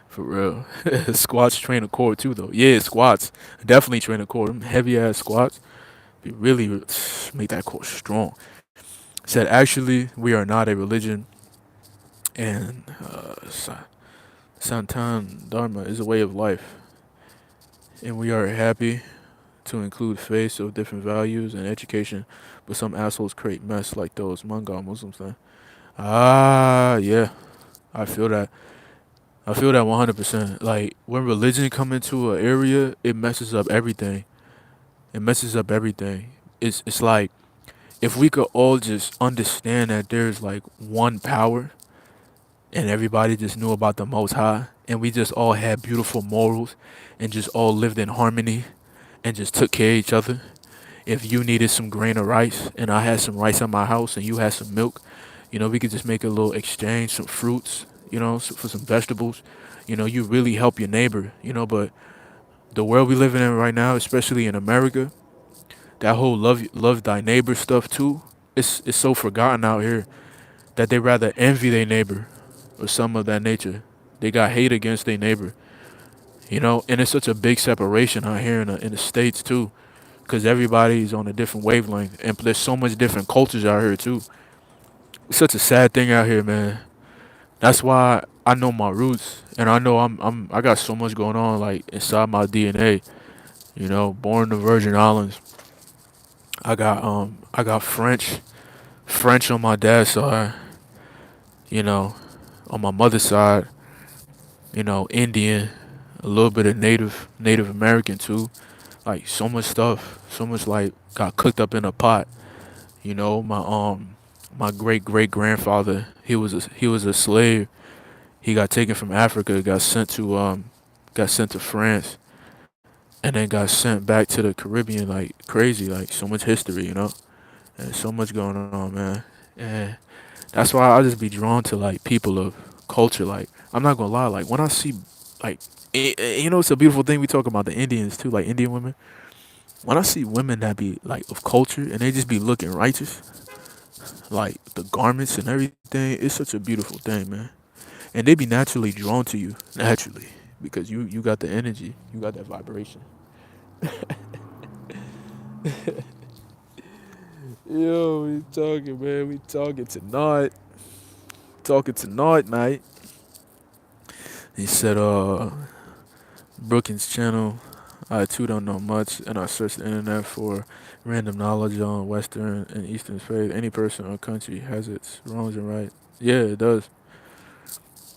For real. Squats train a core too, though. Yeah, squats definitely train a core. Them heavy ass squats, you really make that core strong. Said actually, we are not a religion, and Santan Dharma is a way of life, and we are happy to include faiths of different values and education, but some assholes create mess like those Mongol Muslims. Then, yeah, I feel that. I feel that 100%. Like when religion come into an area, it messes up everything. It messes up everything. It's like if we could all just understand that there's like one power and everybody just knew about the Most High and we just all had beautiful morals and just all lived in harmony and just took care of each other. If you needed some grain of rice and I had some rice in my house and you had some milk, we could just make a little exchange, some fruits, for some vegetables. You really help your neighbor, but the world we living in right now, especially in America, that whole love thy neighbor stuff too, it's so forgotten out here that they rather envy their neighbor or some of that nature. They got hate against their neighbor, and it's such a big separation out here in the States too, because everybody's on a different wavelength, and there's so much different cultures out here too. It's such a sad thing out here, man. That's why I know my roots, and I know I got so much going on like inside my DNA. Born in the Virgin Islands. I got French on my dad's side. You know, on my mother's side, Indian, a little bit of Native American too. Like so much stuff, so much like got cooked up in a pot. My great great grandfather, he was a slave. He got taken from Africa, got sent to France, and then got sent back to the Caribbean. Like crazy, like so much history, and so much going on, man. And that's why I just be drawn to like people of culture. Like I'm not gonna lie, like when I see like it's a beautiful thing we talk about the Indians too, like Indian women. When I see women that be like of culture and they just be looking righteous, like the garments and everything, it's such a beautiful thing, man. And they be naturally drawn to you, naturally, because you got the energy, you got that vibration. Yo, we talking, man. We talking tonight, mate. He said, Brookins channel. I too don't know much, and I searched the internet for random knowledge on Western and Eastern faith. Any person or country has its wrongs and right. Yeah, it does.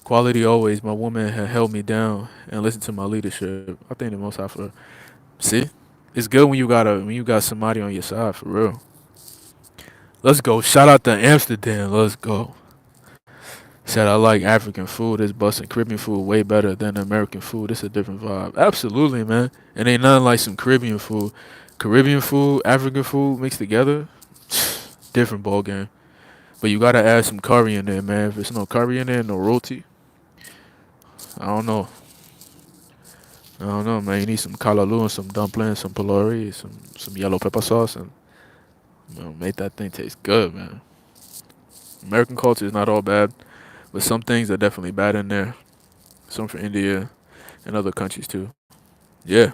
Quality always. My woman had held me down and listened to my leadership. I think the most high for see, it's good when you got somebody on your side for real. Let's go. Shout out to Amsterdam. Let's go. Said I like African food. It's busting Caribbean food way better than American food. It's a different vibe. Absolutely, man. And ain't nothing like some Caribbean food. Caribbean food, African food mixed together, different ball game. But you gotta add some curry in there, man. If there's no curry in there, no roti, I don't know. I don't know, man. You need some kalaloo and some dumplings, some pilori, some yellow pepper sauce, and make that thing taste good, man. American culture is not all bad, but some things are definitely bad in there. Some from India and other countries too. Yeah,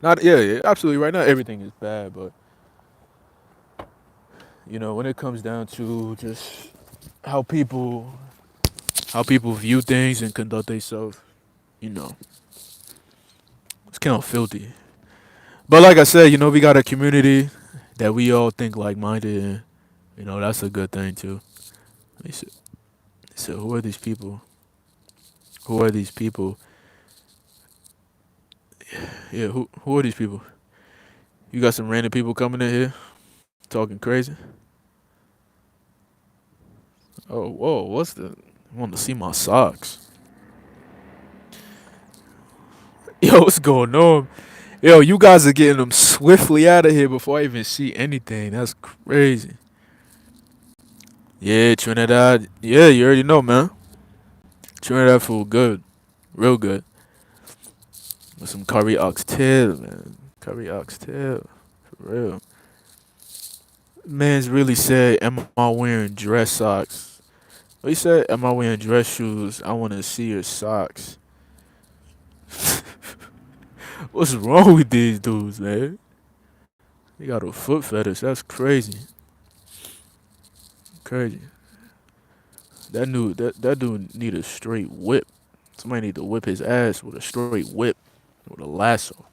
not yeah, absolutely right now. Everything is bad, but when it comes down to just how people how people view things and conduct themselves, you know, it's kind of filthy. But like I said, we got a community that we all think like minded, and that's a good thing too. They said, who are these people? Who are these people? Yeah, who are these people? You got some random people coming in here talking crazy. Oh, whoa, what's the? I want to see my socks. Yo, what's going on? Yo, you guys are getting them swiftly out of here before I even see anything. That's crazy. Yeah, Trinidad. Yeah, you already know, man. Trinidad food good, real good. With some curry oxtail, man. Curry oxtail, for real. Man's really said, "Am I wearing dress socks?" What he said, "Am I wearing dress shoes? I want to see your socks." What's wrong with these dudes, man? They got a foot fetish. That's crazy. Crazy. That dude need a straight whip. Somebody need to whip his ass with a straight whip, with a lasso.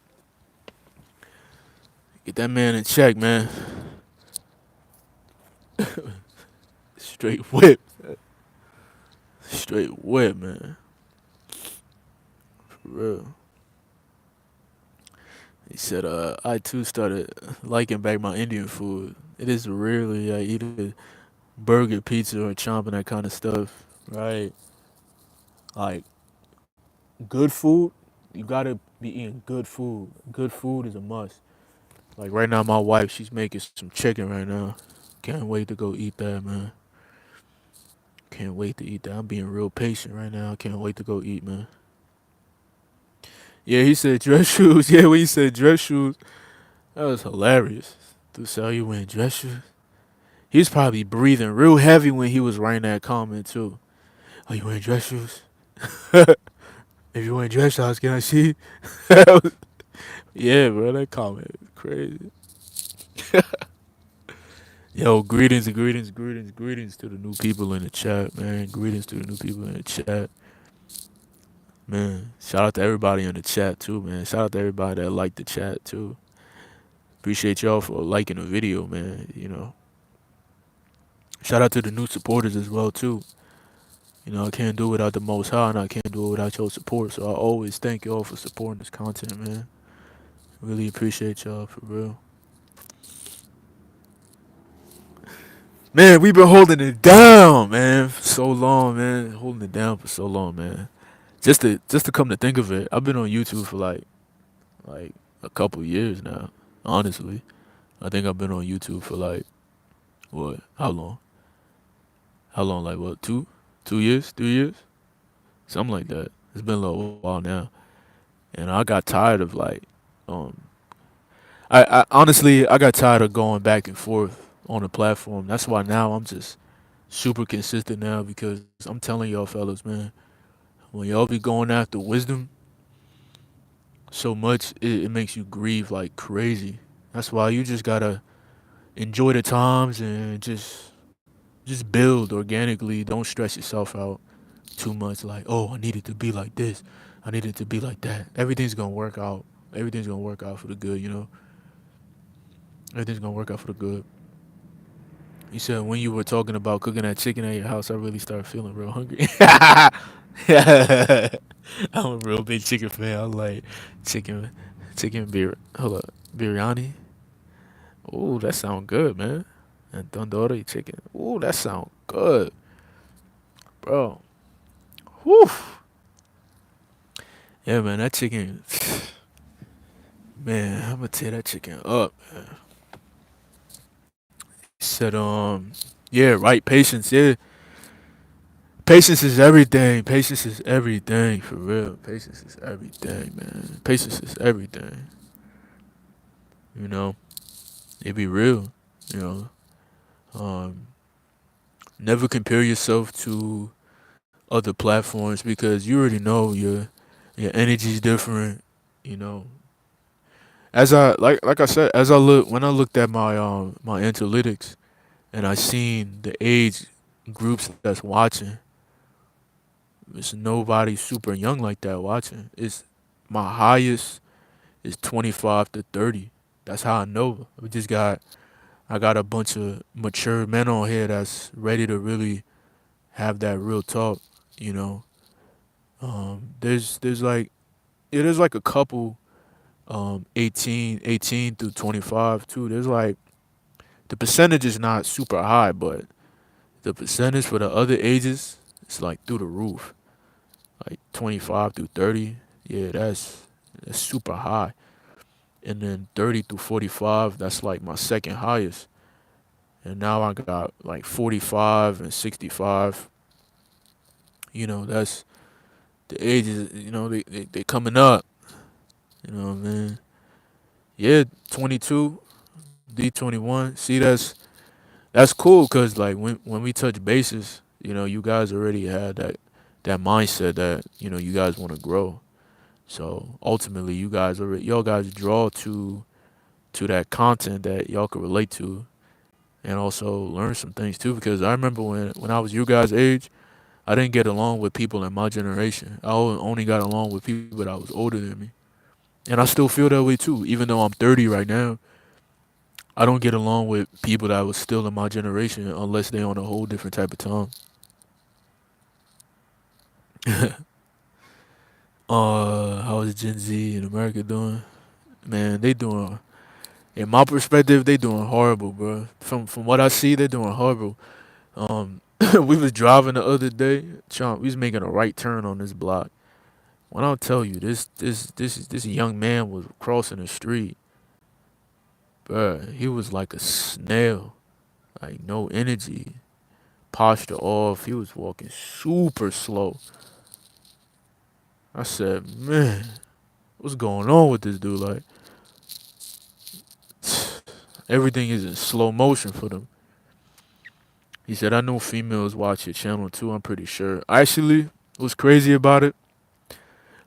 Get that man in check, man. Straight whip. Straight whip, man. For real. He said, I too started liking back my Indian food. It is rarely I eat a burger, pizza, or chomping that kind of stuff, right? Like, good food, you gotta be eating good food. Good food is a must. Like, right now, my wife, she's making some chicken right now. Can't wait to go eat that, man. Can't wait to eat that. I'm being real patient right now. Can't wait to go eat, man. Yeah, he said dress shoes. Yeah, when he said dress shoes, that was hilarious. To sell you wearing dress shoes. He was probably breathing real heavy when he was writing that comment too. Are you wearing dress shoes? If you're wearing dress shoes, can I see? Yeah, bro, that comment is crazy. Yo, greetings to the new people in the chat, man. Greetings to the new people in the chat, man. Shout out to everybody in the chat too, man. Shout out to everybody that liked the chat too. Appreciate y'all for liking the video, man. Shout out to the new supporters as well too. I can't do it without the Most High, and I can't do it without your support. So I always thank y'all for supporting this content, man. Really appreciate y'all for real. Man, we've been holding it down, man, for so long, man. Holding it down for so long, man. Just to come to think of it, I've been on YouTube for like a couple years now. Honestly, I think I've been on YouTube for like what? How long? How long? Like what? 2 years, 3 years, something like that. It's been a little while now, and I got tired of um, I honestly I got tired of going back and forth on the platform. That's why now I'm just super consistent now because I'm telling y'all fellas, man, when y'all be going after wisdom so much, it makes you grieve like crazy. That's why you just gotta enjoy the times and just build organically. Don't stress yourself out too much. Like, oh, I need it to be like this. I need it to be like that. Everything's gonna work out. Everything's gonna work out for the good. Everything's gonna work out for the good. You said when you were talking about cooking that chicken at your house, I really started feeling real hungry. I'm a real big chicken fan. I like chicken, chicken beer. Hold up, biryani. Oh, that sounds good, man. And tandoori chicken. Ooh, that sound good, bro. Whew. Yeah, man, that chicken. Man, I'm gonna tear that chicken up. He said, yeah, right. Patience, yeah. Patience is everything. Patience is everything for real. Patience is everything, man. Patience is everything. You know, it be real. You know, um, never compare yourself to other platforms because you already know your energy's different. You know, as I like I said, as I look when I looked at my analytics and I seen the age groups that's watching, it's nobody super young like that watching. It's my highest is 25 to 30. That's how I know. I got a bunch of mature men on here that's ready to really have that real talk. You know, there's like there's like a couple 18 through 25 too. There's like the percentage is not super high, but the percentage for the other ages it's like through the roof. Like 25 through 30, yeah, that's super high. And then 30 through 45, that's like my second highest. And now I got like 45 and 65. You know, that's the ages. You know, they coming up. You know what I mean? Yeah, 22, D21. See, that's cool because like when we touch bases, you know, you guys already had that mindset that you guys want to grow. So ultimately, y'all guys draw to that content that y'all could relate to, and also learn some things too. Because I remember when I was you guys' age, I didn't get along with people in my generation. I only got along with people that was older than me, and I still feel that way too. Even though I'm 30 right now, I don't get along with people that was still in my generation unless they on a whole different type of time. How is Gen Z in America doing? Man, they doing. In my perspective, they doing horrible, bro. From what I see, they're doing horrible. We was driving the other day. We was making a right turn on this block. When I tell you this young man was crossing the street, bro. He was like a snail, like no energy, posture off. He was walking super slow. I said, man, what's going on with this dude? Like everything is in slow motion for them. He said, I know females watch your channel too. I'm pretty sure. Actually, what's crazy about it?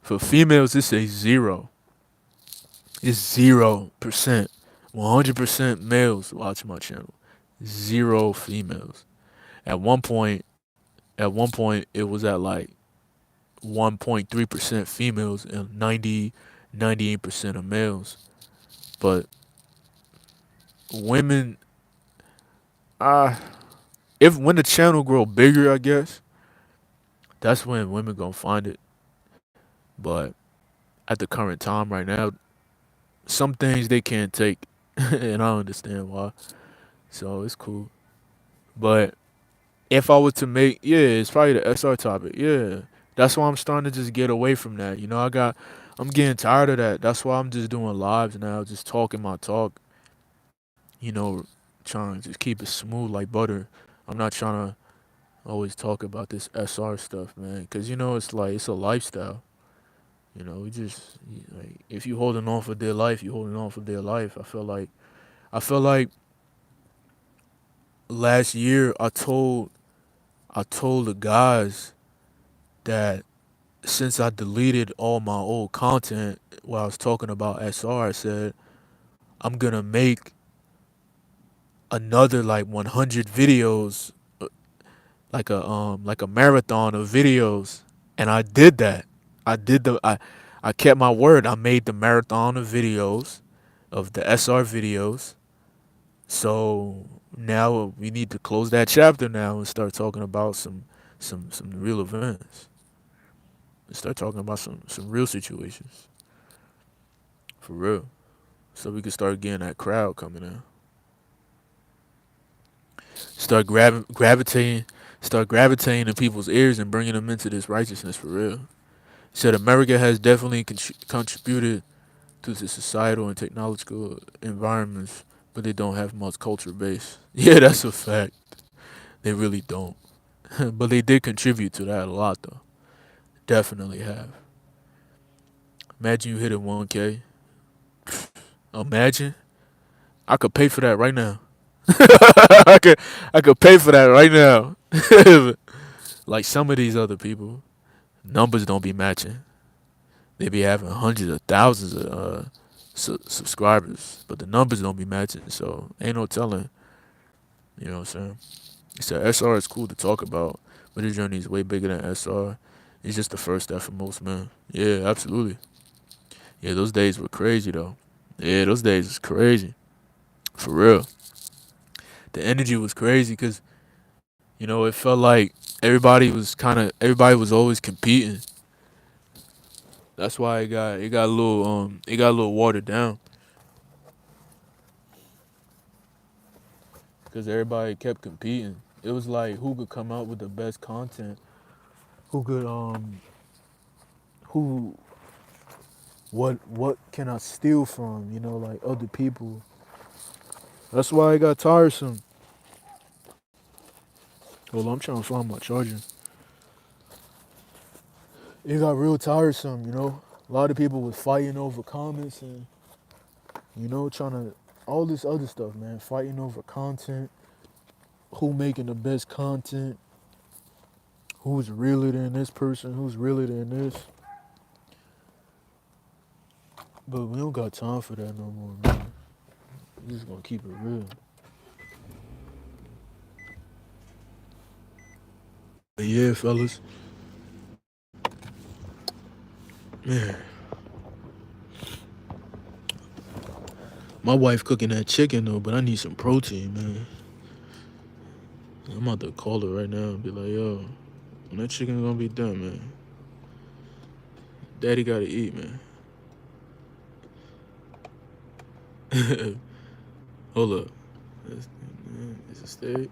For females, it's a zero. It's 0%. 100% males watch my channel. Zero females. At one point, it was at like 1.3% females and 98% of males. But women, uh, if when the channel grow bigger, I guess that's when women gonna find it. But at the current time, right now, some things they can't take, and I understand why. So it's cool. But if I were to make, yeah, it's probably the SR topic. Yeah, that's why I'm starting to just get away from that. I'm getting tired of that. That's why I'm just doing lives now, just talking my talk. You know, trying to just keep it smooth like butter. I'm not trying to always talk about this SR stuff, man, because it's like it's a lifestyle. We just like if you holding on for dear life, you holding on for dear life. I feel like last year I told the guys that since I deleted all my old content while I was talking about SR, I said I'm gonna make another like 100 videos, like a marathon of videos, and I did that. I kept my word. I made the marathon of videos, of the SR videos. So now we need to close that chapter now and start talking about some real events. Start talking about some real situations for real, so we can start getting that crowd coming in. Start gravitating to people's ears and bringing them into this righteousness for real. He said America has definitely contributed to the societal and technological environments, but they don't have much culture base. Yeah, that's a fact. They really don't. But they did contribute to that a lot, though. Definitely have. Imagine you hitting 1K. Imagine. I could pay for that right now. I could pay for that right now. Like some of these other people, numbers don't be matching. They be having hundreds of thousands of subscribers, but the numbers don't be matching. So ain't no telling. You know what I'm saying? So SR is cool to talk about, but his journey is way bigger than SR. It's just the first step for most men. Yeah, absolutely. Yeah, those days were crazy though. Yeah, those days was crazy. For real. The energy was crazy because, it felt like everybody was always competing. That's why it got a little watered down because everybody kept competing. It was like who could come out with the best content, who could who what can I steal from, like other people. That's why it got tiresome. Hold on, I'm trying to find my charger. It got real tiresome. A lot of people was fighting over comments and trying to all this other stuff, man. Fighting over content, who making the best content, who's realer than this person, who's realer than this. But we don't got time for that no more, man. We just gonna keep it real. But yeah, fellas, man, my wife cooking that chicken though, but I need some protein, man. I'm about to call her right now and be like, yo, when that chicken gonna be done, man? Daddy gotta eat, man. Hold up. Is it steak?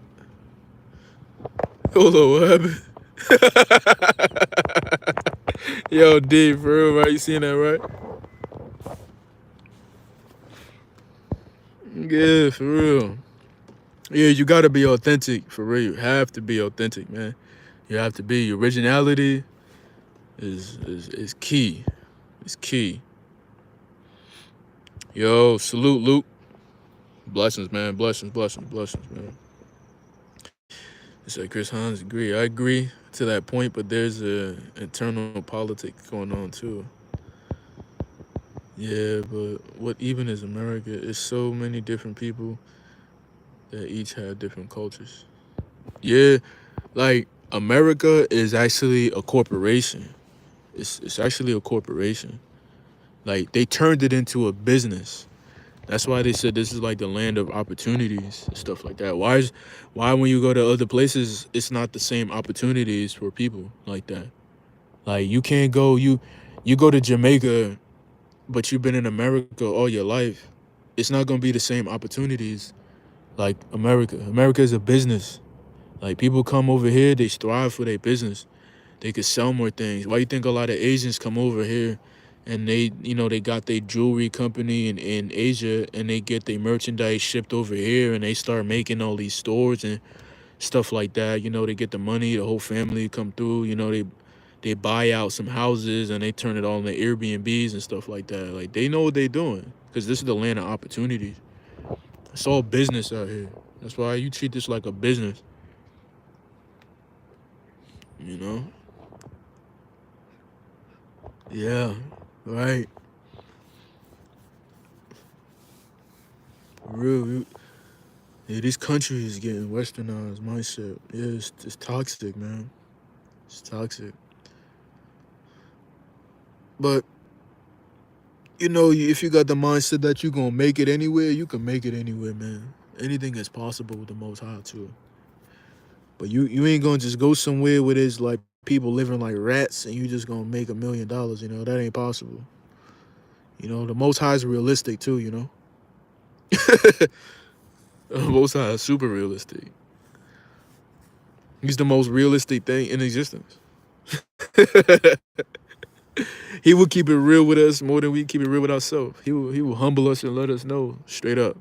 Hold up, what happened? Yo, D, for real, right? You seen that, right? Yeah, for real. Yeah, you gotta be authentic, for real. You have to be authentic, man. You have to be. Originality is key. It's key. Yo, salute, Luke. Blessings, man. Blessings, blessings, blessings, man. It's like Chris Hans agree. I agree to that point, but there's a internal politics going on too. Yeah, but what even is America? It's so many different people that each have different cultures. Yeah, like America is actually a corporation. It's actually a corporation. Like they turned it into a business. That's why they said this is like the land of opportunities and stuff like that. Why when you go to other places, it's not the same opportunities for people like that. Like you can't go you go to Jamaica, but you've been in America all your life. It's not gonna be the same opportunities like America. America is a business. Like people come over here, they strive for their business. They could sell more things. Why you think a lot of Asians come over here and they got their jewelry company in Asia and they get their merchandise shipped over here and they start making all these stores and stuff like that. They get the money, the whole family come through, they buy out some houses and they turn it all into Airbnbs and stuff like that. Like they know what they're doing because this is the land of opportunities. It's all business out here. That's why you treat this like a business, you know? Yeah, right. Real. Yeah, these countries getting westernized mindset. Yeah, it's toxic, man. It's toxic. But if you got the mindset that you gonna make it anywhere, you can make it anywhere, man. Anything is possible with the Most High too. But you ain't gonna just go somewhere where there's like people living like rats and you just gonna make $1 million. That ain't possible. The Most High is realistic too. The Most High is super realistic. He's the most realistic thing in existence. He will keep it real with us more than we keep it real with ourselves. He will humble us and let us know straight up.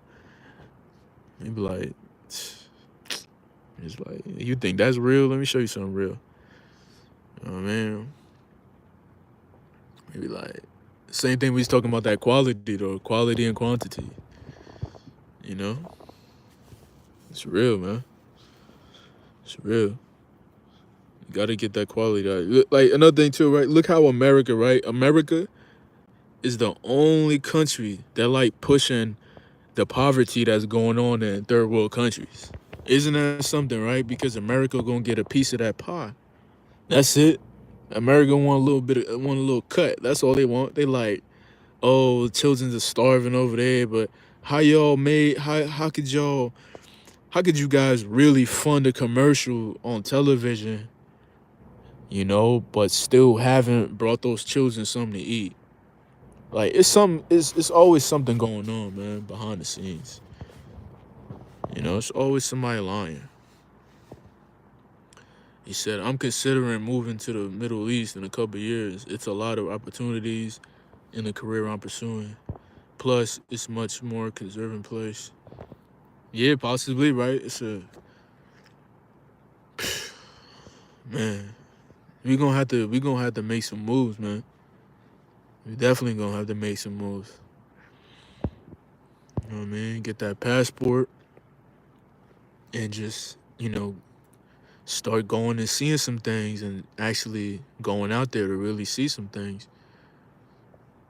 He'd be like, it's like, you think that's real? Let me show you something real. Oh man. Maybe like same thing we was talking about that quality though, quality and quantity. You know? It's real, man. It's real. You gotta get that quality. Like another thing too, right? Look how America, right? America is the only country that like pushing the poverty that's going on in third world countries. Isn't that something, right? Because America gonna get a piece of that pie. That's it. America want a little want a little cut. That's all they want. They like, oh, children are starving over there, but how y'all made how could you guys really fund a commercial on television, but still haven't brought those children something to eat? Like it's always something going on, man, behind the scenes. It's always somebody lying. He said, I'm considering moving to the Middle East in a couple of years. It's a lot of opportunities in the career I'm pursuing. Plus, it's much more conserving place. Yeah, possibly, right? Man, we gonna have to make some moves, man. We definitely gonna have to make some moves. You know what I mean? Get that passport and just, start going and seeing some things and actually going out there to really see some things.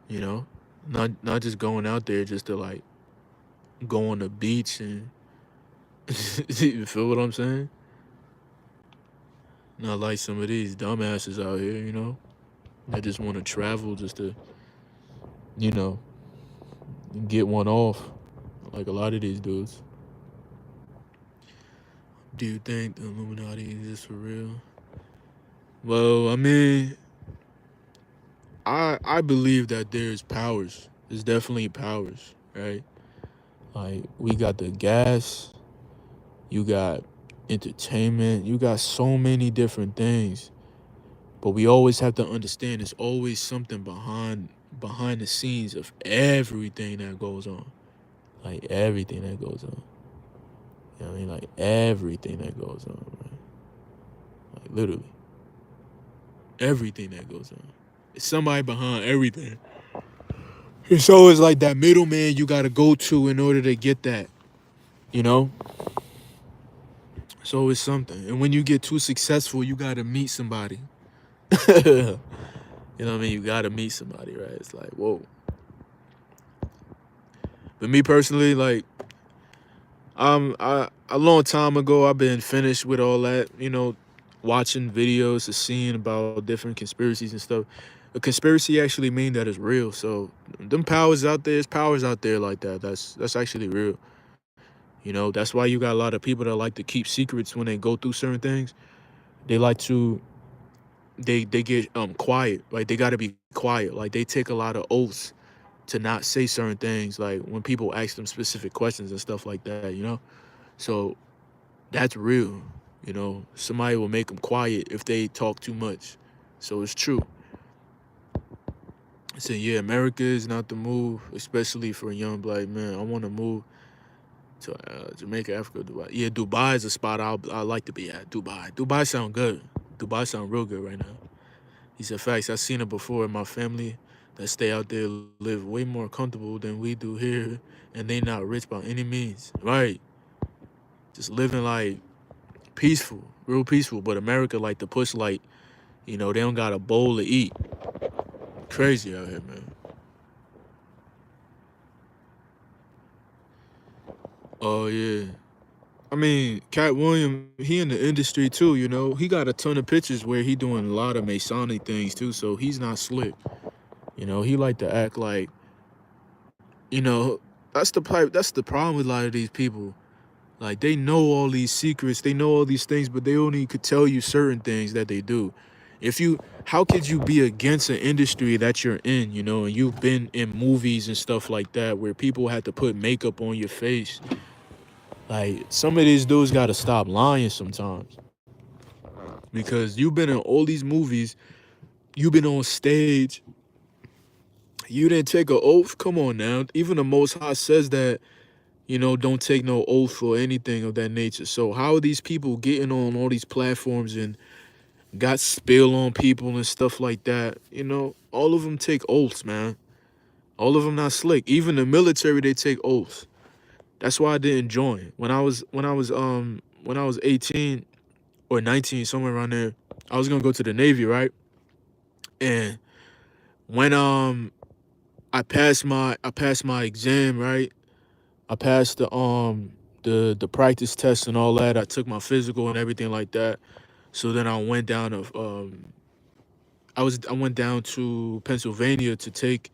You know, not just going out there just to like go on the beach and you feel what I'm saying? Not like some of these dumbasses out here, that just want to travel just to, you know, get one off. Like a lot of these dudes. Do you think the Illuminati exists for real? Well, I mean, I believe that there's powers. There's definitely powers, right? Like we got the gas, you got entertainment, you got so many different things. But we always have to understand there's always something behind the scenes of everything that goes on. Like everything that goes on. You know what I mean? Like everything that goes on, man. Like literally. Everything that goes on. It's somebody behind everything. It's always like that middleman you gotta go to in order to get that. You know? It's always something. And when you get too successful, you gotta meet somebody. You know what I mean? You gotta meet somebody, right? It's like, whoa. But me personally, like, a long time ago, I've been finished with all that, watching videos and seeing about different conspiracies and stuff. A conspiracy actually mean that it's real. So them powers out there, there's powers out there like that. That's actually real. That's why you got a lot of people that like to keep secrets when they go through certain things. They like to they get quiet. Like they gotta be quiet. Like they take a lot of oaths to not say certain things, like when people ask them specific questions and stuff like that. So that's real. Somebody will make them quiet if they talk too much. So it's true. So yeah, America is not the move, especially for a young black man. I want to move to Jamaica, Africa, Dubai. Yeah, Dubai is a spot I like to be at. Dubai sound good. Dubai sound real good right now. He said, facts. I've seen it before in my family that stay out there live way more comfortable than we do here, and they not rich by any means. Right. Just living like peaceful, real peaceful. But America like to push like, they don't got a bowl to eat. Crazy out here, man. Oh yeah. I mean, Cat William, he in the industry too, He got a ton of pictures where he doing a lot of Masonic things too, so he's not slick. He like to act like, you know, that's the problem with a lot of these people. Like they know all these secrets, they know all these things, but they only could tell you certain things that they do. How could you be against an industry that you're in, and you've been in movies and stuff like that where people had to put makeup on your face? Like some of these dudes gotta stop lying sometimes. because you've been in all these movies, you've been on stage, you didn't take an oath. Come on now. Even the Most High says that, don't take no oath or anything of that nature. So how are these people getting on all these platforms and got spill on people and stuff like that? All of them take oaths, man. All of them not slick. Even the military, they take oaths. That's why I didn't join. When I was 18 or 19, somewhere around there, I was gonna go to the Navy, right? And when I passed my exam, right? I passed the practice test and all that. I took my physical and everything like that. So then I went down to Pennsylvania to take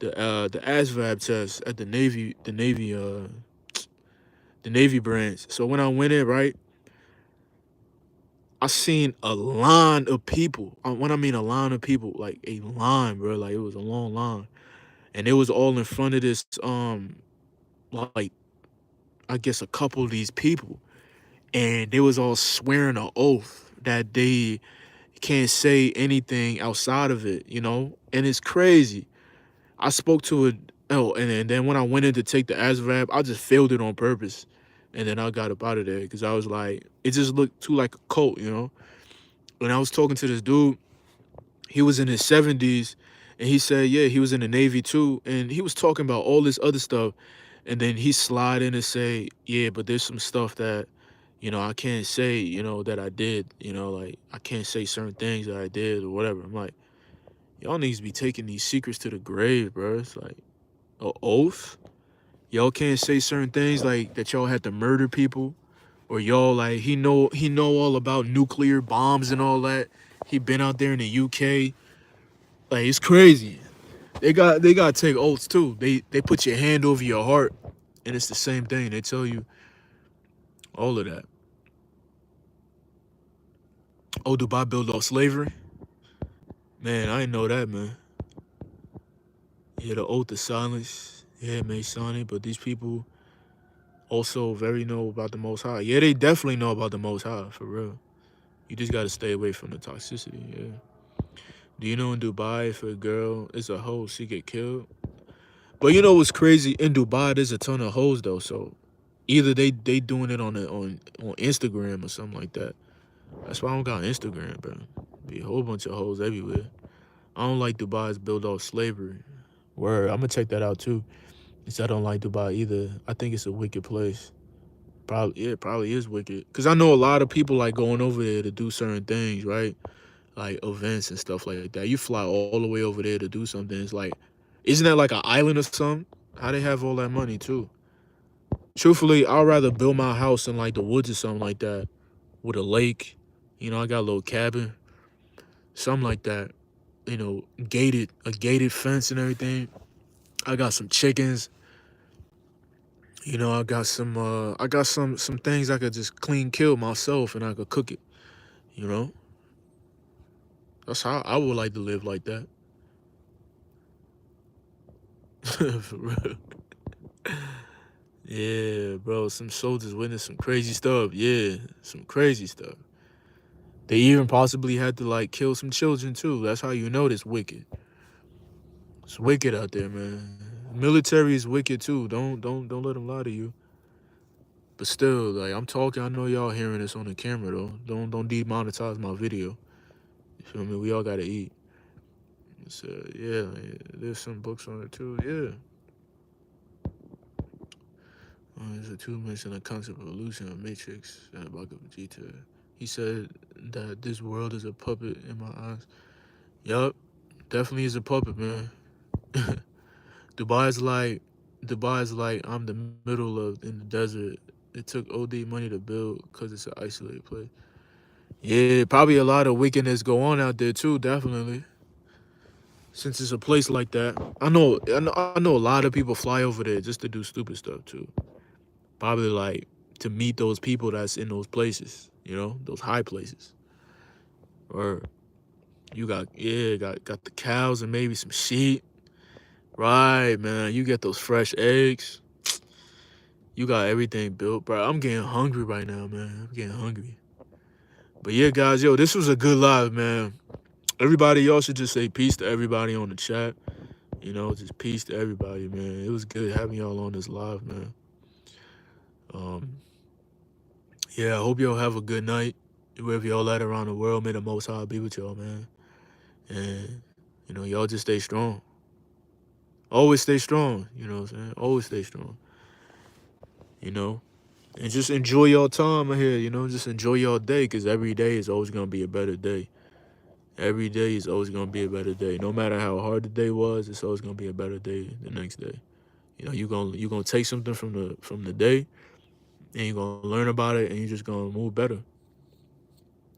the ASVAB test at the Navy branch. So when I went in, right, I seen a line of people. When I mean a line of people, like a line, bro, like it was a long line, and it was all in front of this like I guess a couple of these people, and they was all swearing an oath that they can't say anything outside of it. And it's crazy. I spoke to it. Oh, and then when I went in to take the ASVAB, I just failed it on purpose, and then I got up out of there because I was like, it just looked too like a cult. When I was talking to this dude, he was in his 70s, and he said, yeah, he was in the Navy too, and he was talking about all this other stuff, and then he slide in and say, yeah, but there's some stuff that I can't say, that I did, like I can't say certain things that I did or whatever. I'm like, y'all needs to be taking these secrets to the grave, bro. It's like a oath. Y'all can't say certain things like that y'all had to murder people, or y'all like he know all about nuclear bombs and all that. He been out there in the UK. Like it's crazy. They got to take oaths too. They put your hand over your heart, and it's the same thing. They tell you all of that. Oh, Dubai built off slavery? Man, I didn't know that, man. Yeah, the oath of silence. Yeah, Masonic, but these people also very know about the Most High. Yeah, they definitely know about the Most High, for real. You just gotta stay away from the toxicity, yeah. Do you know in Dubai, if a girl is a hoe, she get killed? But you know what's crazy? In Dubai, there's a ton of hoes though, so either they doing it on Instagram or something like that. That's why I don't got Instagram, bro. Be a whole bunch of hoes everywhere. I don't like Dubai's built off slavery. Word, I'm gonna check that out too. Since I don't like Dubai either. I think it's a wicked place. Probably, yeah, it probably is wicked. Cause I know a lot of people like going over there to do certain things, right? Like events and stuff like that. You fly all the way over there to do something. It's like, isn't that like an island or something? How they have all that money too? Truthfully, I'd rather build my house in like the woods or something like that, with a lake. I got a little cabin, something like that. A gated fence and everything. I got some chickens. I got some things I could just clean kill myself and I could cook it. You know, that's how I would like to live like that. For real. Yeah, bro. Some soldiers witnessed some crazy stuff. Yeah, some crazy stuff. They even possibly had to like kill some children too. That's how you know it's wicked. It's wicked out there, man. Military is wicked too. Don't let them lie to you. But still, like I'm talking, I know y'all hearing this on the camera though. Don't demonetize my video. You feel me? We all gotta eat. So yeah, there's some books on it too. Yeah. There's a 2 mention a concept of illusion, a matrix, and a bug of Vegeta. He said that this world is a puppet in my eyes. Yup, definitely is a puppet, man. Dubai's like Dubai's like I'm the middle of in the desert. It took OD money to build because it's an isolated place. Yeah, probably a lot of wickedness go on out there too. Definitely, since it's a place like that. I know a lot of people fly over there just to do stupid stuff too. Probably like to meet those people that's in those places. Those high places. Or you got the cows and maybe some sheep. Right, man. You get those fresh eggs. You got everything built, bro. I'm getting hungry right now, man. I'm getting hungry. But yeah, guys, yo, this was a good live, man. Everybody, y'all should just say peace to everybody on the chat. You know, just peace to everybody, man. It was good having y'all on this live, man. Um, yeah, I hope y'all have a good night. Wherever y'all at around the world, may the Most High be with y'all, man. And, you know, y'all just stay strong. Always stay strong, you know what I'm saying? Always stay strong. You know? And just enjoy your time ahead, you know? Just enjoy your day, because every day is always going to be a better day. Every day is always going to be a better day. No matter how hard the day was, it's always going to be a better day the next day. You know, you're gonna take something from the day, and you're gonna learn about it, and you're just gonna move better.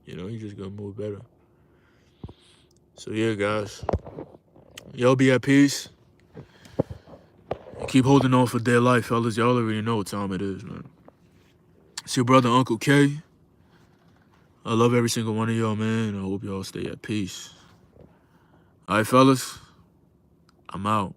You know, you're just gonna move better. So yeah, guys, y'all be at peace. Keep holding on for dear life, fellas. Y'all already know what time it is, man. It's your brother, UncleK. I love every single one of y'all, man. I hope y'all stay at peace. All right, fellas, I'm out.